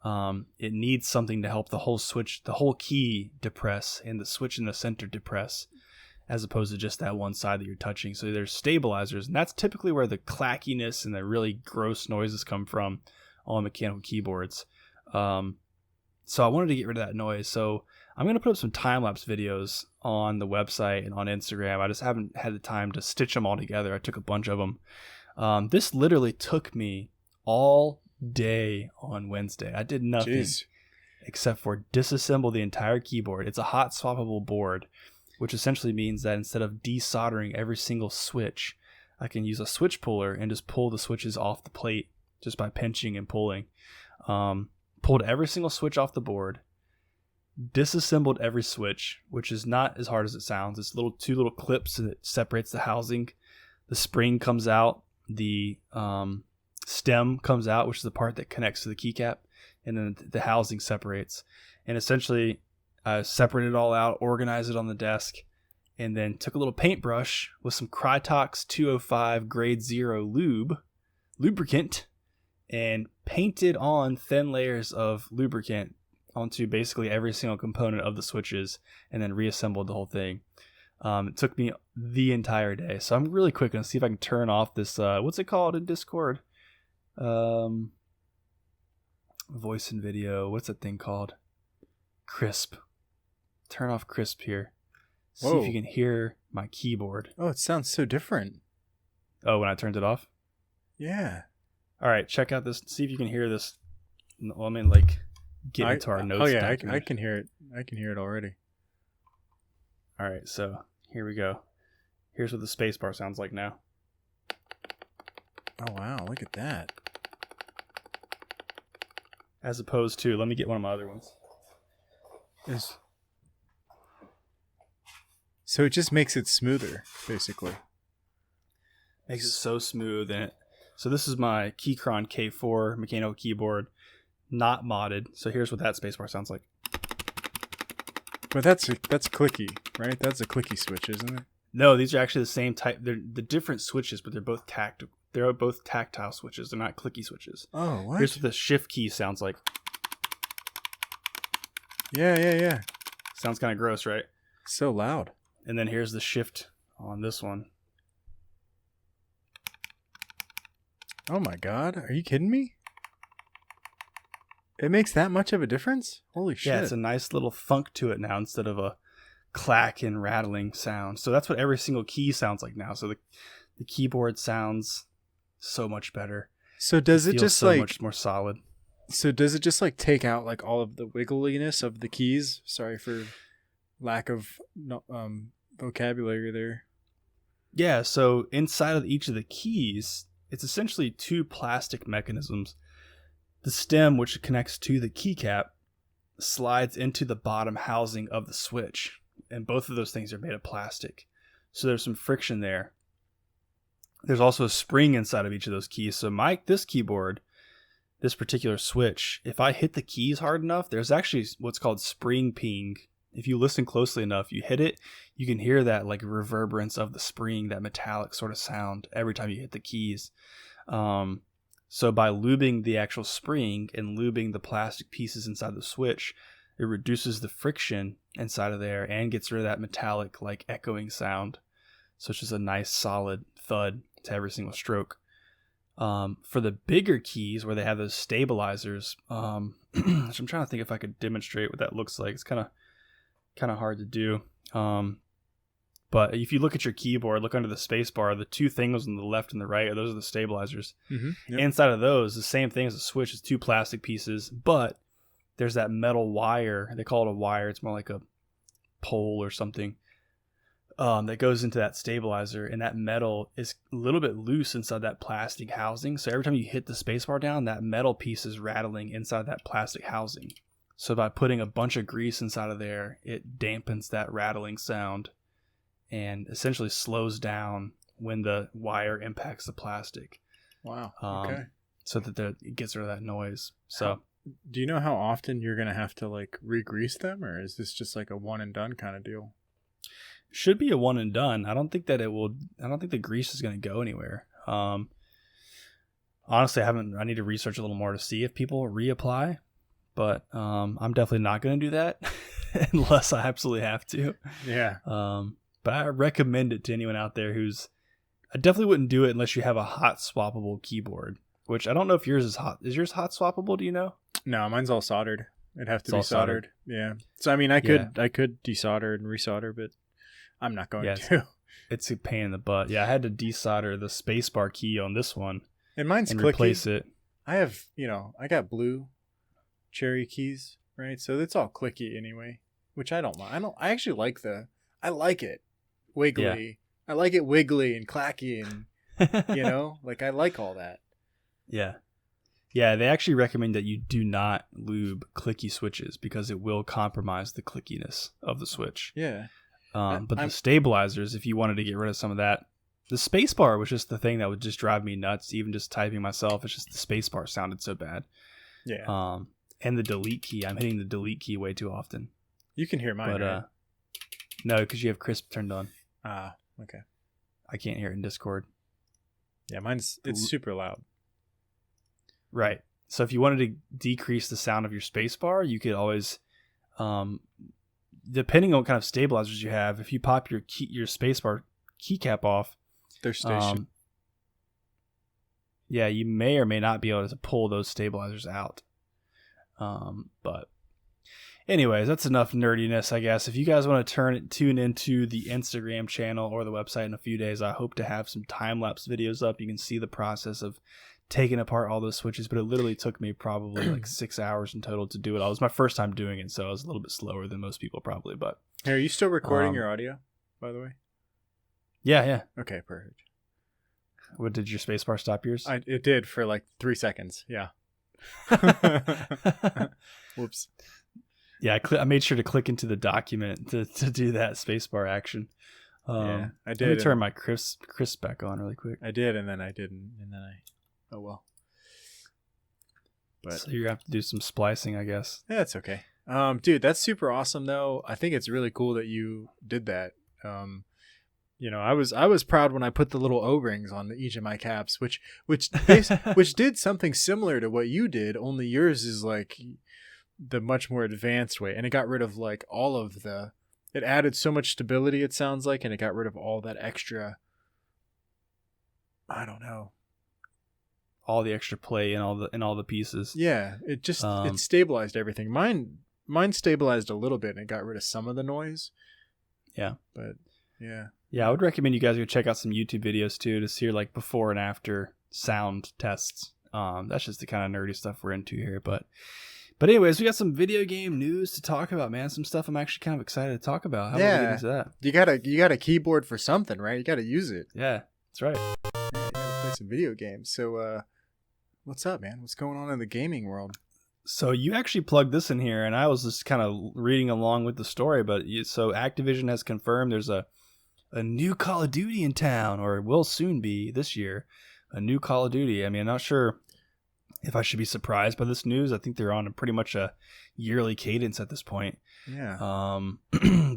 it needs something to help the whole key depress and the switch in the center depress, as opposed to just that one side that you're touching. So there's stabilizers, and that's typically where the clackiness and the really gross noises come from on mechanical keyboards. So I wanted to get rid of that noise. So I'm going to put up some time-lapse videos on the website and on Instagram. I just haven't had the time to stitch them all together. I took a bunch of them. This literally took me all day on Wednesday. I did nothing except for disassemble the entire keyboard. It's a hot swappable board, which essentially means that instead of desoldering every single switch, I can use a switch puller and just pull the switches off the plate just by pinching and pulling. Pulled every single switch off the board, disassembled every switch, which is not as hard as it sounds. It's two little clips that separates the housing. The spring comes out, the stem comes out, which is the part that connects to the keycap, and then the housing separates. And essentially, I separated it all out, organized it on the desk, and then took a little paintbrush with some Krytox 205 grade 0 lubricant, and painted on thin layers of lubricant onto basically every single component of the switches, and then reassembled the whole thing. It took me the entire day. So I'm really quick going to see if I can turn off this, what's it called in Discord? Voice and video. What's that thing called? Crisp. Turn off crisp here. See if you can hear my keyboard. Oh, it sounds so different. Oh, when I turned it off? Yeah. All right, check out this. See if you can hear this. Well, get into our notes. Oh yeah, I can hear it. I can hear it already. All right, so here we go. Here's what the spacebar sounds like now. Oh wow, look at that. As opposed to, let me get one of my other ones. So it just makes it smoother, basically. Makes it so smooth. So this is my Keychron K4 mechanical keyboard, not modded. So here's what that spacebar sounds like. But that's clicky, right? That's a clicky switch, isn't it? No, these are actually the same type. They're the different switches, but they're both tactile switches. They're not clicky switches. Oh, what? Here's what the shift key sounds like. Yeah. Sounds kind of gross, right? So loud. And then here's the shift on this one. Oh my god, are you kidding me? It makes that much of a difference? Holy shit. Yeah, it's a nice little thunk to it now instead of a clack and rattling sound. So that's what every single key sounds like now. So the keyboard sounds so much better. So does it just so like much more solid? So does it just like take out like all of the wiggliness of the keys? Sorry for lack of vocabulary there. Yeah, so inside of each of the keys, it's essentially two plastic mechanisms. The stem, which connects to the keycap, slides into the bottom housing of the switch. And both of those things are made of plastic. So there's some friction there. There's also a spring inside of each of those keys. So this keyboard, this particular switch, if I hit the keys hard enough, there's actually what's called spring ping. If you listen closely enough, you hit it, you can hear that like reverberance of the spring, that metallic sort of sound every time you hit the keys. So by lubing the actual spring and lubing the plastic pieces inside the switch, it reduces the friction inside of there and gets rid of that metallic like echoing sound. So it's just a nice solid thud to every single stroke. For the bigger keys where they have those stabilizers, which I'm trying to think if I could demonstrate what that looks like. It's kind of hard to do. But if you look at your keyboard, look under the space bar, the two things on the left and the right, those are the stabilizers. Mm-hmm. Yep. Inside of those, the same thing as the switch, is two plastic pieces, but there's that metal wire. They call it a wire. It's more like a pole or something that goes into that stabilizer, and that metal is a little bit loose inside that plastic housing. So every time you hit the space bar down, that metal piece is rattling inside that plastic housing. So by putting a bunch of grease inside of there, it dampens that rattling sound and essentially slows down when the wire impacts the plastic. Wow. Okay. So that it gets rid of that noise. So do you know how often you're going to have to like re-grease them, or is this just like a one and done kind of deal? Should be a one and done. I don't think that I don't think the grease is going to go anywhere. Honestly, I need to research a little more to see if people reapply, but I'm definitely not going to do that unless I absolutely have to. Yeah. But I recommend it to anyone out there I definitely wouldn't do it unless you have a hot swappable keyboard, which I don't know if yours is hot. Is yours hot swappable? Do you know? No, mine's all soldered. It'd have to be soldered. Yeah. So, I mean, I could desolder and resolder, but I'm not going to. It's a pain in the butt. Yeah, I had to desolder the spacebar key on this one. And mine's and clicky. Replace it. I have, I got blue cherry keys, right? So it's all clicky anyway, which I don't mind. I actually like I like it wiggly. Yeah. I like it wiggly and clacky and, like I like all that. Yeah. Yeah, they actually recommend that you do not lube clicky switches because it will compromise the clickiness of the switch. Yeah. But the stabilizers, if you wanted to get rid of some of that, the spacebar was just the thing that would just drive me nuts. Even just typing myself, it's just the spacebar sounded so bad. Yeah. And the delete key, I'm hitting the delete key way too often. You can hear mine, but right? No, because you have crisp turned on. Ah, okay. I can't hear it in Discord. Yeah, it's super loud. Right. So if you wanted to decrease the sound of your spacebar, you could always, depending on what kind of stabilizers you have, if you pop your spacebar keycap off, they're stationed. Yeah, you may or may not be able to pull those stabilizers out. But anyways, that's enough nerdiness, I guess. If you guys want to tune into the Instagram channel or the website in a few days, I hope to have some time-lapse videos up. You can see the process of taking apart all those switches, but it literally took me probably like 6 hours in total to do it all. It was my first time doing it, so I was a little bit slower than most people probably. But hey, are you still recording your audio, by the way? Yeah. Okay, perfect. What, did your spacebar stop yours? It did for like 3 seconds. Yeah. Whoops. Yeah, I made sure to click into the document to do that spacebar action. Yeah, I did. Let me turn my crisp back on really quick. I did, and then I didn't, and then oh well. But so you're gonna have to do some splicing, I guess. Yeah, it's okay. Dude, that's super awesome though. I think it's really cool that you did that. I was proud when I put the little O-rings on each of my caps, which did something similar to what you did, only yours is like the much more advanced way, and it got rid of like all of it added so much stability, it sounds like, and it got rid of all that extra, I don't know, all the extra play and all the pieces. Yeah, it just it stabilized everything. Mine stabilized a little bit and it got rid of some of the noise. Yeah. But yeah. Yeah, I would recommend you guys go check out some YouTube videos too to see like before and after sound tests. That's just the kind of nerdy stuff we're into here. But anyways, we got some video game news to talk about, man. Some stuff I'm actually kind of excited to talk about. How about we get into that? You got a keyboard for something, right? You got to use it. Yeah, that's right. You got to play some video games. So, what's up, man? What's going on in the gaming world? So you actually plugged this in here, and I was just kind of reading along with the story. But so Activision has confirmed there's a new Call of Duty in town, or it will soon be this year. A new Call of Duty. I mean, I'm not sure if I should be surprised by this news. I think they're on pretty much a yearly cadence at this point. Yeah.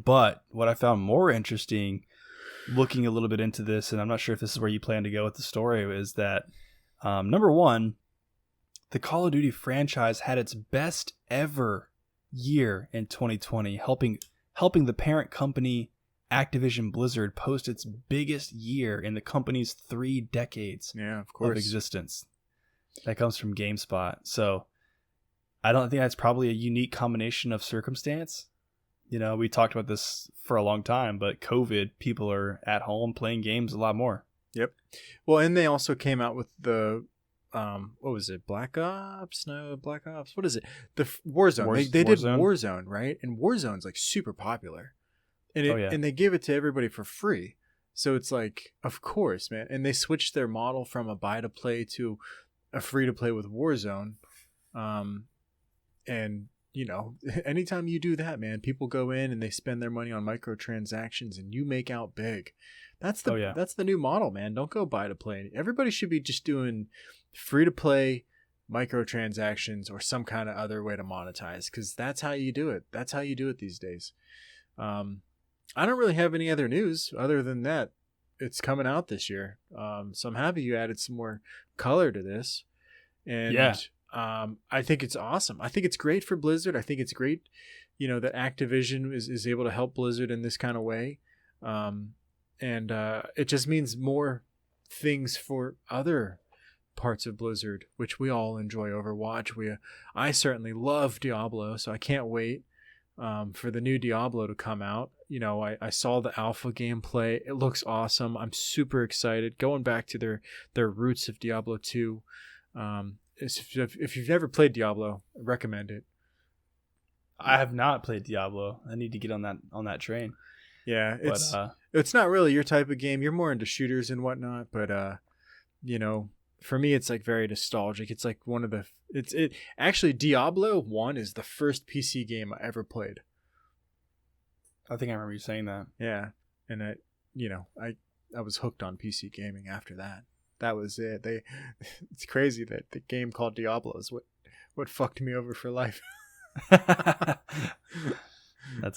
But what I found more interesting, looking a little bit into this, and I'm not sure if this is where you plan to go with the story, is that number one, the Call of Duty franchise had its best ever year in 2020, helping the parent company Activision Blizzard post its biggest year in the company's 3 decades of existence. That comes from GameSpot. So I don't think that's probably a unique combination of circumstance. You know, we talked about this for a long time, but COVID, people are at home playing games a lot more. Yep. Well, and they also came out with the what was it? Black Ops? No, Black Ops. What is it? The Warzone. They did Warzone, right? And Warzone's like super popular. And and they give it to everybody for free. So it's like, of course, man. And they switched their model from a buy to play to a free to play with Warzone. And you know, anytime you do that, man, people go in and they spend their money on microtransactions and you make out big. That's the new model, man. Don't go buy to play. Everybody should be just doing free to play microtransactions or some kind of other way to monetize, because that's how you do it. That's how you do it these days. I don't really have any other news other than that it's coming out this year. So I'm happy you added some more color to this. And I think it's awesome. I think it's great for Blizzard. I think it's great, you know, that Activision is able to help Blizzard in this kind of way. And it just means more things for other parts of Blizzard, which we all enjoy. Overwatch. I certainly love Diablo, so I can't wait for the new Diablo to come out. You know, I saw the alpha gameplay. It looks awesome. I'm super excited. Going back to their roots of Diablo 2. If you've never played Diablo, I recommend it. I have not played Diablo. I need to get on that train. Yeah, it's not really your type of game. You're more into shooters and whatnot, but you know, for me it's like very nostalgic. It's like one of the actually Diablo 1 is the first PC game I ever played. I think I remember you saying that. Yeah, and I was hooked on PC gaming after that. That was it. It's crazy that the game called Diablo is what fucked me over for life. That's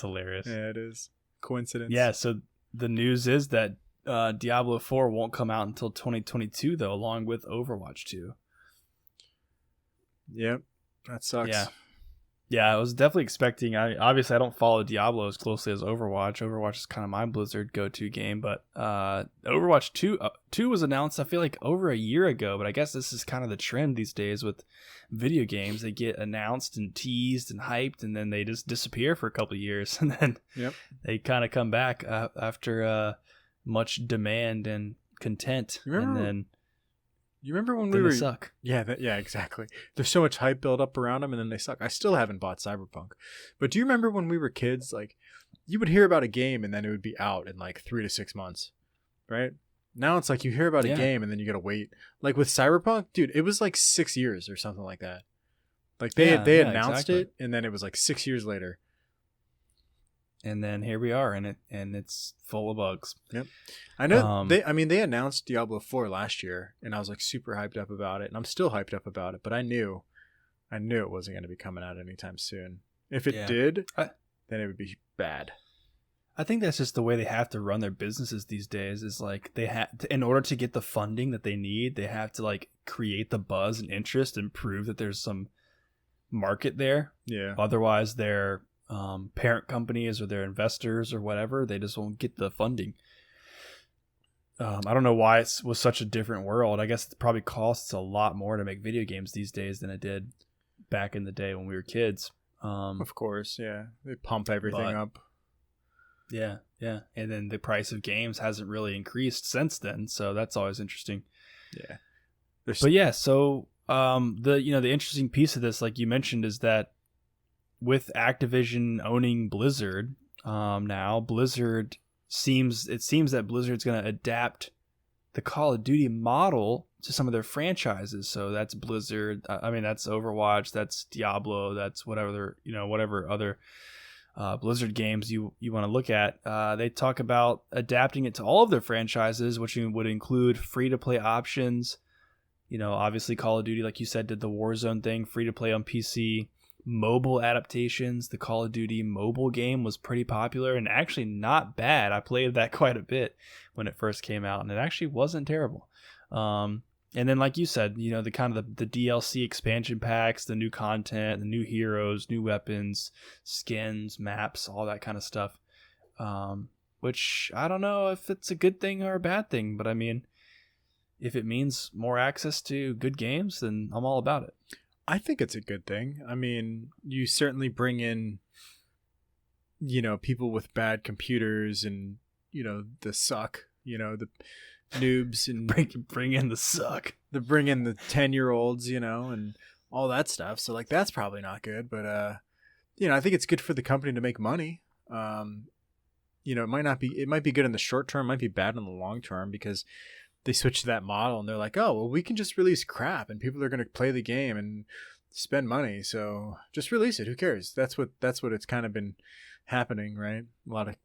hilarious. Yeah, it is. Coincidence. Yeah, so the news is that Diablo 4 won't come out until 2022, though, along with Overwatch 2. Yep, that sucks. Yeah, I was definitely expecting. Obviously I don't follow Diablo as closely as Overwatch. Overwatch is kind of my Blizzard go-to game, but Overwatch 2 was announced, I feel like, over a year ago. But I guess this is kind of the trend these days with video games. They get announced and teased and hyped, and then they just disappear for a couple of years, and then they kind of come back after much demand and content. You remember when we were suck? Yeah, exactly. There's so much hype built up around them, and then they suck. I still haven't bought Cyberpunk, but do you remember when we were kids? Like, you would hear about a game, and then it would be out in like 3 to 6 months, right? Now it's like you hear about a game, and then you gotta wait. Like with Cyberpunk, dude, it was like 6 years or something like that. Like they announced it, and then it was like 6 years later. And then here we are, and it's full of bugs. Yep, I know. They announced Diablo 4 last year, and I was like super hyped up about it, and I'm still hyped up about it. But I knew it wasn't going to be coming out anytime soon. If it did, then it would be bad. I think that's just the way they have to run their businesses these days. Is like they have, in order to get the funding that they need, they have to like create the buzz and interest and prove that there's some market there. Yeah. Otherwise, they're parent companies or their investors or whatever, they just won't get the funding. I don't know why it was such a different world. I guess it probably costs a lot more to make video games these days than it did back in the day when we were kids. Of course, yeah. They pump everything up. Yeah. And then the price of games hasn't really increased since then, so that's always interesting. Yeah. But yeah, so the interesting piece of this, like you mentioned, is that with Activision owning Blizzard, now Blizzard seems that Blizzard's going to adapt the Call of Duty model to some of their franchises. So that's Blizzard. That's Overwatch. That's Diablo. That's whatever other Blizzard games you want to look at. They talk about adapting it to all of their franchises, which would include free-to-play options. Obviously Call of Duty, like you said, did the Warzone thing, free-to-play on PC. Mobile adaptations. The Call of Duty mobile game was pretty popular and actually not bad. I played that quite a bit when it first came out, and it actually wasn't terrible. And then, like you said, the kind of the DLC expansion packs, the new content, the new heroes, new weapons, skins, maps, all that kind of stuff. Which I don't know if it's a good thing or a bad thing, but I mean, if it means more access to good games, then I'm all about it. I think it's a good thing. I mean, you certainly bring in, people with bad computers and, the suck, the noobs and bring in the suck. Bring in the 10-year-olds, and all that stuff. So like, that's probably not good, but, I think it's good for the company to make money. It might be good in the short term, might be bad in the long term because they switch to that model and they're like, oh, well, we can just release crap and people are going to play the game and spend money. So just release it. Who cares? That's what it's kind of been happening, right? A lot of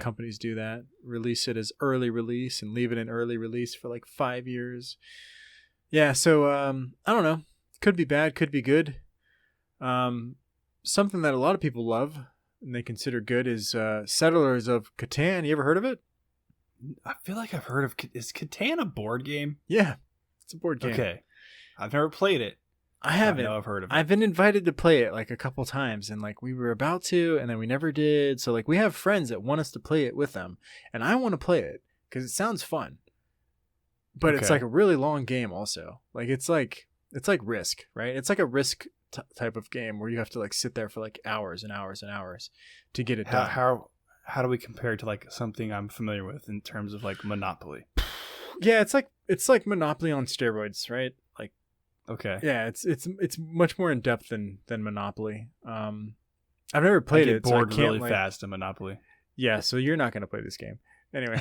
companies do that. Release it as early release and leave it in early release for like 5 years. Yeah. So, I don't know. Could be bad. Could be good. Something that a lot of people love and they consider good is, Settlers of Catan. You ever heard of it? I feel like I've heard of. Is Catan a board game? Yeah, it's a board game. Okay, I've never played it. I haven't. I know I've heard of it. I've been invited to play it like a couple times, and like we were about to, and then we never did. So like we have friends that want us to play it with them, and I want to play it because it sounds fun. But it's like a really long game, also. Like it's like Risk, right? It's like a Risk type of game where you have to like sit there for like hours and hours and hours to get it done. How do we compare it to like something I'm familiar with in terms of like Monopoly? Yeah, it's like Monopoly on steroids, right? Like, okay, yeah, it's much more in depth than Monopoly. I've never played it. Bored so I can't, really fast in Monopoly. Yeah, so you're not gonna play this game. Anyway,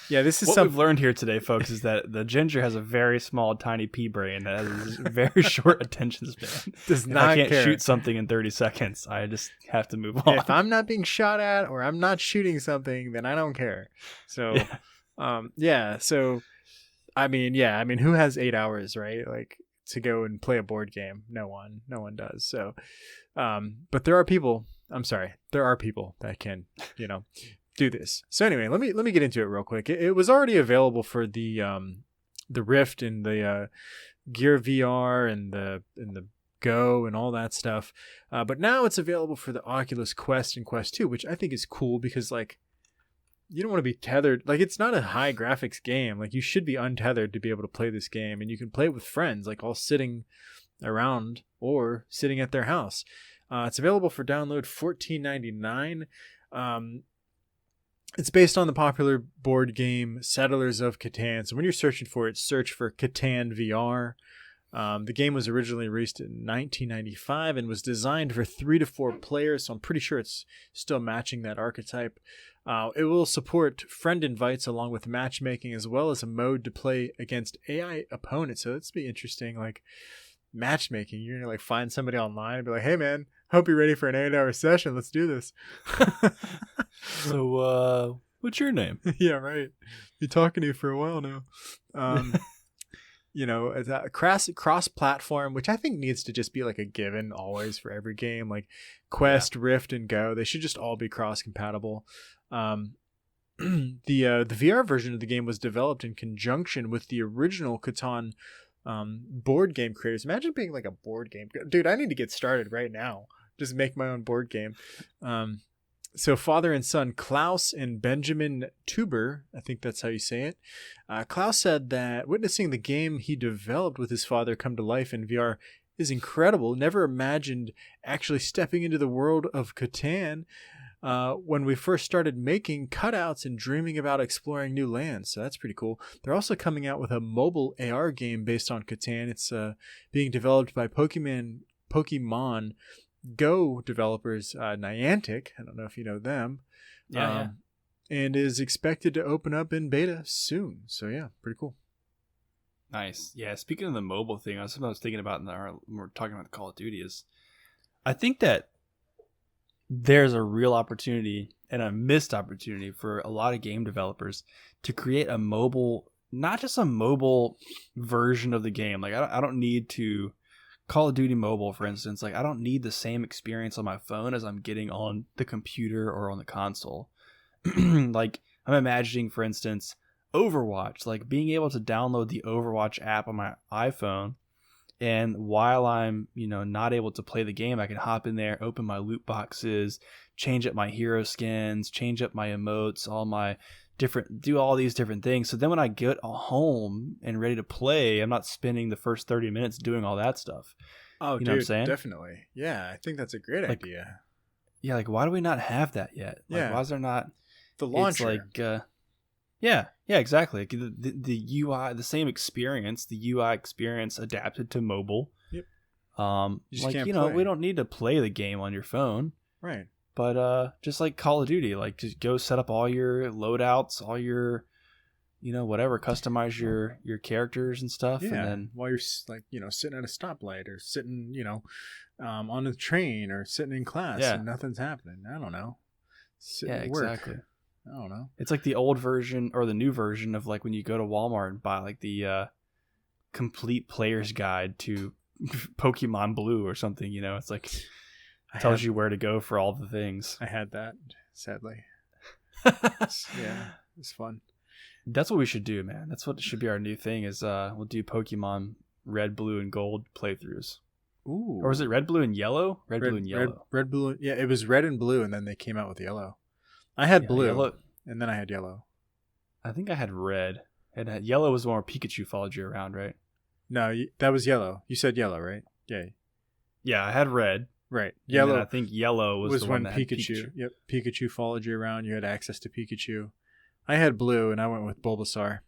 this is what we've learned here today, folks, is that the ginger has a very small, tiny pea brain that has a very short attention span. Does not I can't care. shoot something in 30 seconds. I just have to move on. If I'm not being shot at or I'm not shooting something, then I don't care. So, So, I mean, who has 8 hours, right? Like to go and play a board game? No one does. So, but there are people. I'm sorry. There are people that can, do this. So anyway, let me get into it real quick. It was already available for the Rift and the Gear VR and the Go and all that stuff. But now it's available for the Oculus Quest and Quest 2, which I think is cool because like you don't want to be tethered. Like it's not a high graphics game. Like you should be untethered to be able to play this game, and you can play it with friends, like all sitting around or sitting at their house. It's available for download $14.99. It's based on the popular board game Settlers of Catan. So when you're searching for it, search for Catan VR. The game was originally released in 1995 and was designed for 3 to 4 players. So I'm pretty sure it's still matching that archetype. It will support friend invites along with matchmaking, as well as a mode to play against AI opponents. So it's be interesting. Like matchmaking, you're gonna like find somebody online and be like, hey man, hope you're ready for an 8-hour session, let's do this. So what's your name? Yeah, right. Been talking to you for a while now. It's a cross platform, which I think needs to just be like a given always for every game. Like Quest, Rift, and Go, they should just all be cross compatible. The VR version of the game was developed in conjunction with the original Catan board game creators. Imagine being like a board game dude. I need to get started right now, just make my own board game. So father and son Klaus and Benjamin Tuber, I think that's how you say it. Klaus said that witnessing the game he developed with his father come to life in VR is incredible. Never imagined actually stepping into the world of Catan when we first started making cutouts and dreaming about exploring new lands. So that's pretty cool. They're also coming out with a mobile AR game based on Catan. It's being developed by Pokemon Go developers, Niantic. I don't know if you know them. Yeah. And is expected to open up in beta soon. So yeah, pretty cool. Nice. Yeah. Speaking of the mobile thing, something I was thinking about when we're talking about the Call of Duty is, I think that there's a real opportunity and a missed opportunity for a lot of game developers to create a mobile, not just a mobile version of the game. Like I don't need to. Call of Duty Mobile, for instance, like I don't need the same experience on my phone as I'm getting on the computer or on the console. Like I'm imagining, for instance, Overwatch, like being able to download the Overwatch app on my iPhone, and while I'm, not able to play the game, I can hop in there, open my loot boxes, change up my hero skins, change up my emotes, do all these different things. So then when I get home and ready to play, I'm not spending the first 30 minutes doing all that stuff. Oh, you know what I'm saying? Definitely. Yeah, I think that's a great idea. Yeah, like why do we not have that yet? Like, why is there not the launcher? It's like, yeah, exactly. Like the UI, the same experience, the UI experience adapted to mobile. Yep. We don't need to play the game on your phone. Right. But just like Call of Duty, like just go set up all your loadouts, all your, whatever, customize your characters and stuff. Yeah. And then while you're sitting at a stoplight or sitting, on a train or sitting in class and nothing's happening. I don't know. Exactly. I don't know. It's like the old version or the new version of like when you go to Walmart and buy like the complete player's guide to Pokemon Blue or something. It's like. Tells you where to go for all the things. I had that, sadly. Yeah, it's fun. That's what we should do, man. That's what should be our new thing is we'll do Pokemon Red, Blue, and Gold playthroughs. Ooh. Or was it Red, Blue, and Yellow? Red, Blue, and Yellow. Red, Blue. Yeah, it was Red and Blue, and then they came out with Yellow. I had Blue, and then I had Yellow. I think I had Red. And Yellow was the one where Pikachu followed you around, right? No, that was Yellow. You said Yellow, right? Yeah. Yeah, I had Red. Right. Yellow. I think Yellow was the one that Pikachu. had Pikachu. Yep. Pikachu followed you around. You had access to Pikachu. I had Blue, and I went with Bulbasaur.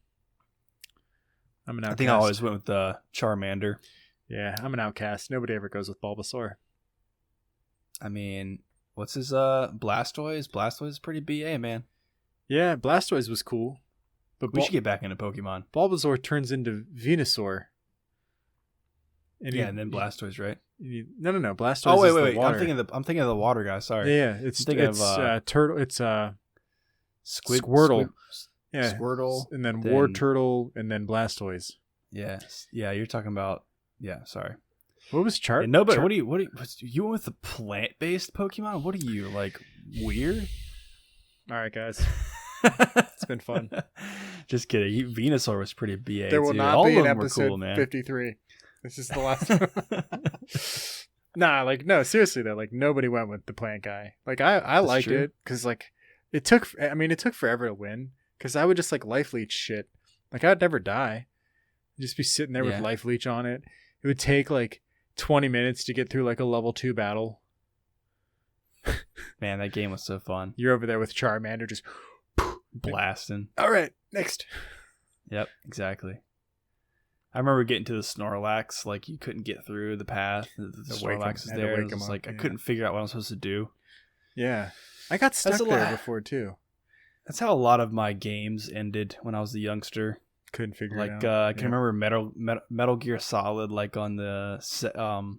I'm an outcast. I think I always went with Charmander. Yeah, I'm an outcast. Nobody ever goes with Bulbasaur. I mean, what's his Blastoise? Blastoise is pretty BA, man. Yeah, Blastoise was cool. But we should get back into Pokemon. Bulbasaur turns into Venusaur. And then Blastoise, right? No. Blastoise. Oh wait. The water. I'm thinking of the water guy. Sorry. Yeah, it's turtle. It's Squirtle. Yeah, Squirtle, and then War Turtle, and then Blastoise. Yes. Yeah, you're talking about. Yeah, sorry. What was Chart? No, but what do you went with the plant-based Pokemon? What are you like weird? All right, guys. It's been fun. Just kidding. Venusaur was pretty BA. There will not All be of an them episode were cool, man. 53. This is the last one. No, seriously though, like nobody went with the plant guy. Like I liked it because like it took forever to win because I would just like life leech shit. Like I'd never die. I'd just be sitting there with life leech on it. It would take like 20 minutes to get through like a level 2 battle. Man, that game was so fun. You're over there with Charmander just blasting. All right, next. Yep, exactly. I remember getting to the Snorlax, like you couldn't get through the path. The Snorlax is there. It was like I couldn't figure out what I was supposed to do. Yeah, I got stuck there before too. That's how a lot of my games ended when I was a youngster. Couldn't figure it out. I can remember Metal Gear Solid, like on the Sega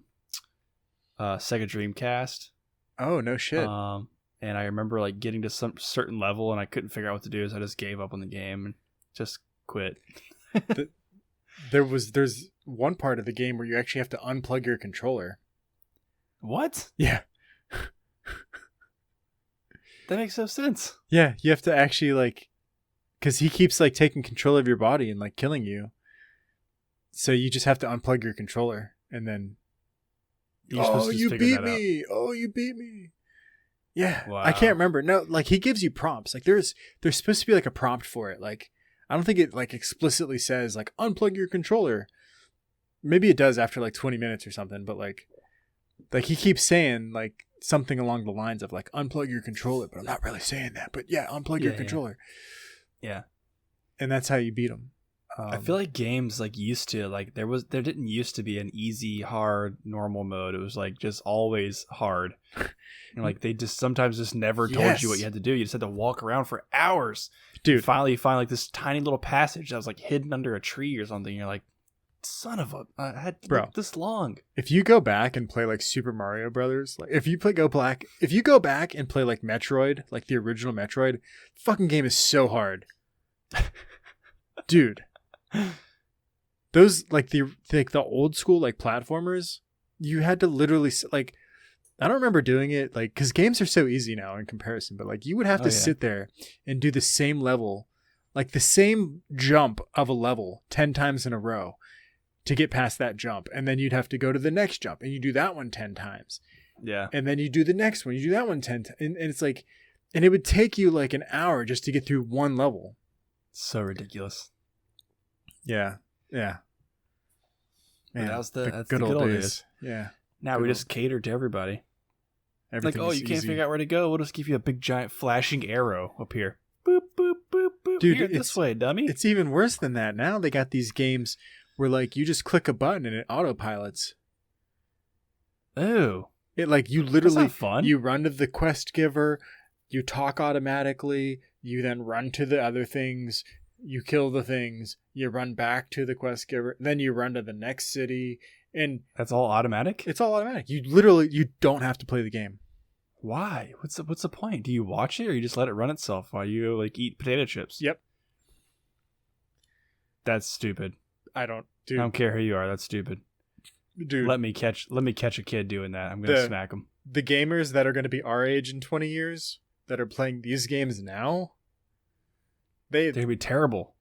Dreamcast. Oh no shit! And I remember like getting to some certain level, and I couldn't figure out what to do, so I just gave up on the game and just quit. There's one part of the game where you actually have to unplug your controller. What? Yeah. That makes no sense. Yeah, you have to actually like, because he keeps like taking control of your body and like killing you. So you just have to unplug your controller and then. You beat me! Oh, you beat me! Yeah. Wow. I can't remember. No, like he gives you prompts. Like there's supposed to be like a prompt for it. Like I don't think it like explicitly says like unplug your controller. Maybe it does after like 20 minutes or something, but like he keeps saying like something along the lines of like unplug your controller, but I'm not really saying that. But yeah, unplug your controller. Yeah. And that's how you beat them. I feel like games like used to like there didn't used to be an easy, hard, normal mode. It was like just always hard. And like they just sometimes just never told you what you had to do. You just had to walk around for hours. Dude, and finally you find like this tiny little passage that was like hidden under a tree or something. You're like, son of a, I had to look this long. If you go back and play like Super Mario Brothers, like if you go back and play like Metroid, like the original Metroid, fucking game is so hard. Dude. Those like the old school like platformers, you had to literally like I don't remember doing it like because games are so easy now in comparison, but like you would have to sit there and do the same level, like the same jump of a level 10 times in a row to get past that jump, and then you'd have to go to the next jump and you do that one 10 times, and then you do the next one, you do that one 10 times, and it's like, and it would take you like an hour just to get through one level. So ridiculous. Yeah. Man, that's the good old days. Yeah. Now we just cater to everybody. Like, oh, you can't figure out where to go. We'll just give you a big giant flashing arrow up here. Boop, boop, boop, boop. Dude, here, this way, dummy. It's even worse than that. Now they got these games where like you just click a button and it autopilots. Oh. It like you literally fun. You run to the quest giver, you talk automatically, you then run to the other things. You kill the things, you run back to the quest giver, then you run to the next city, and that's all automatic? It's all automatic. You don't have to play the game. Why? What's the point? Do you watch it or you just let it run itself while you like eat potato chips? Yep. That's stupid. I don't care who you are. That's stupid. Dude, let me catch a kid doing that. I'm going to smack him. The gamers that are going to be our age in 20 years that are playing these games now, they'd be terrible.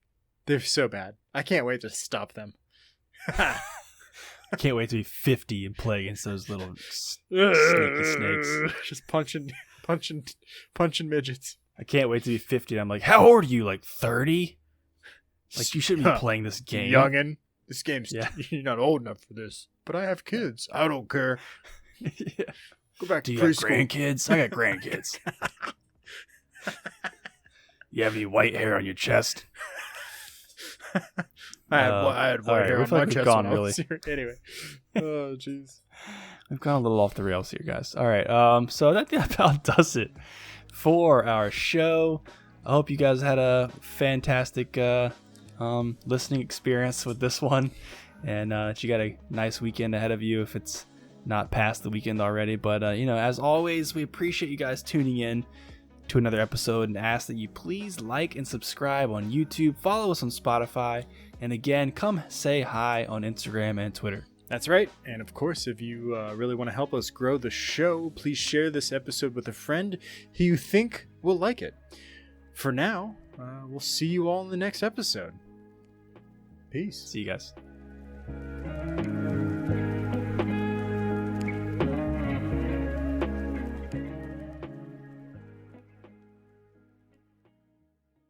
They're so bad. I can't wait to stop them. I can't wait to be 50 and play against those little sneaky snakes. Just punching midgets. I can't wait to be 50 and I'm like, how old are you? Like 30? Like you shouldn't be playing this game. Youngin'. This game's you're not old enough for this. But I have kids. I don't care. Go back to preschool. Do you have grandkids? I got grandkids. You have any white hair on your chest? I had white hair on my chest. Gone, really. Anyway. Oh, jeez. We've gone a little off the rails here, guys. All right. So that about does it for our show. I hope you guys had a fantastic listening experience with this one, and that you got a nice weekend ahead of you if it's not past the weekend already. But as always, we appreciate you guys tuning in to another episode and ask that you please like and subscribe on YouTube, follow us on Spotify, and again, come say hi on Instagram and Twitter. That's right. And of course, if you really want to help us grow the show, please share this episode with a friend who you think will like it. For now, we'll see you all in the next episode. Peace. See you guys.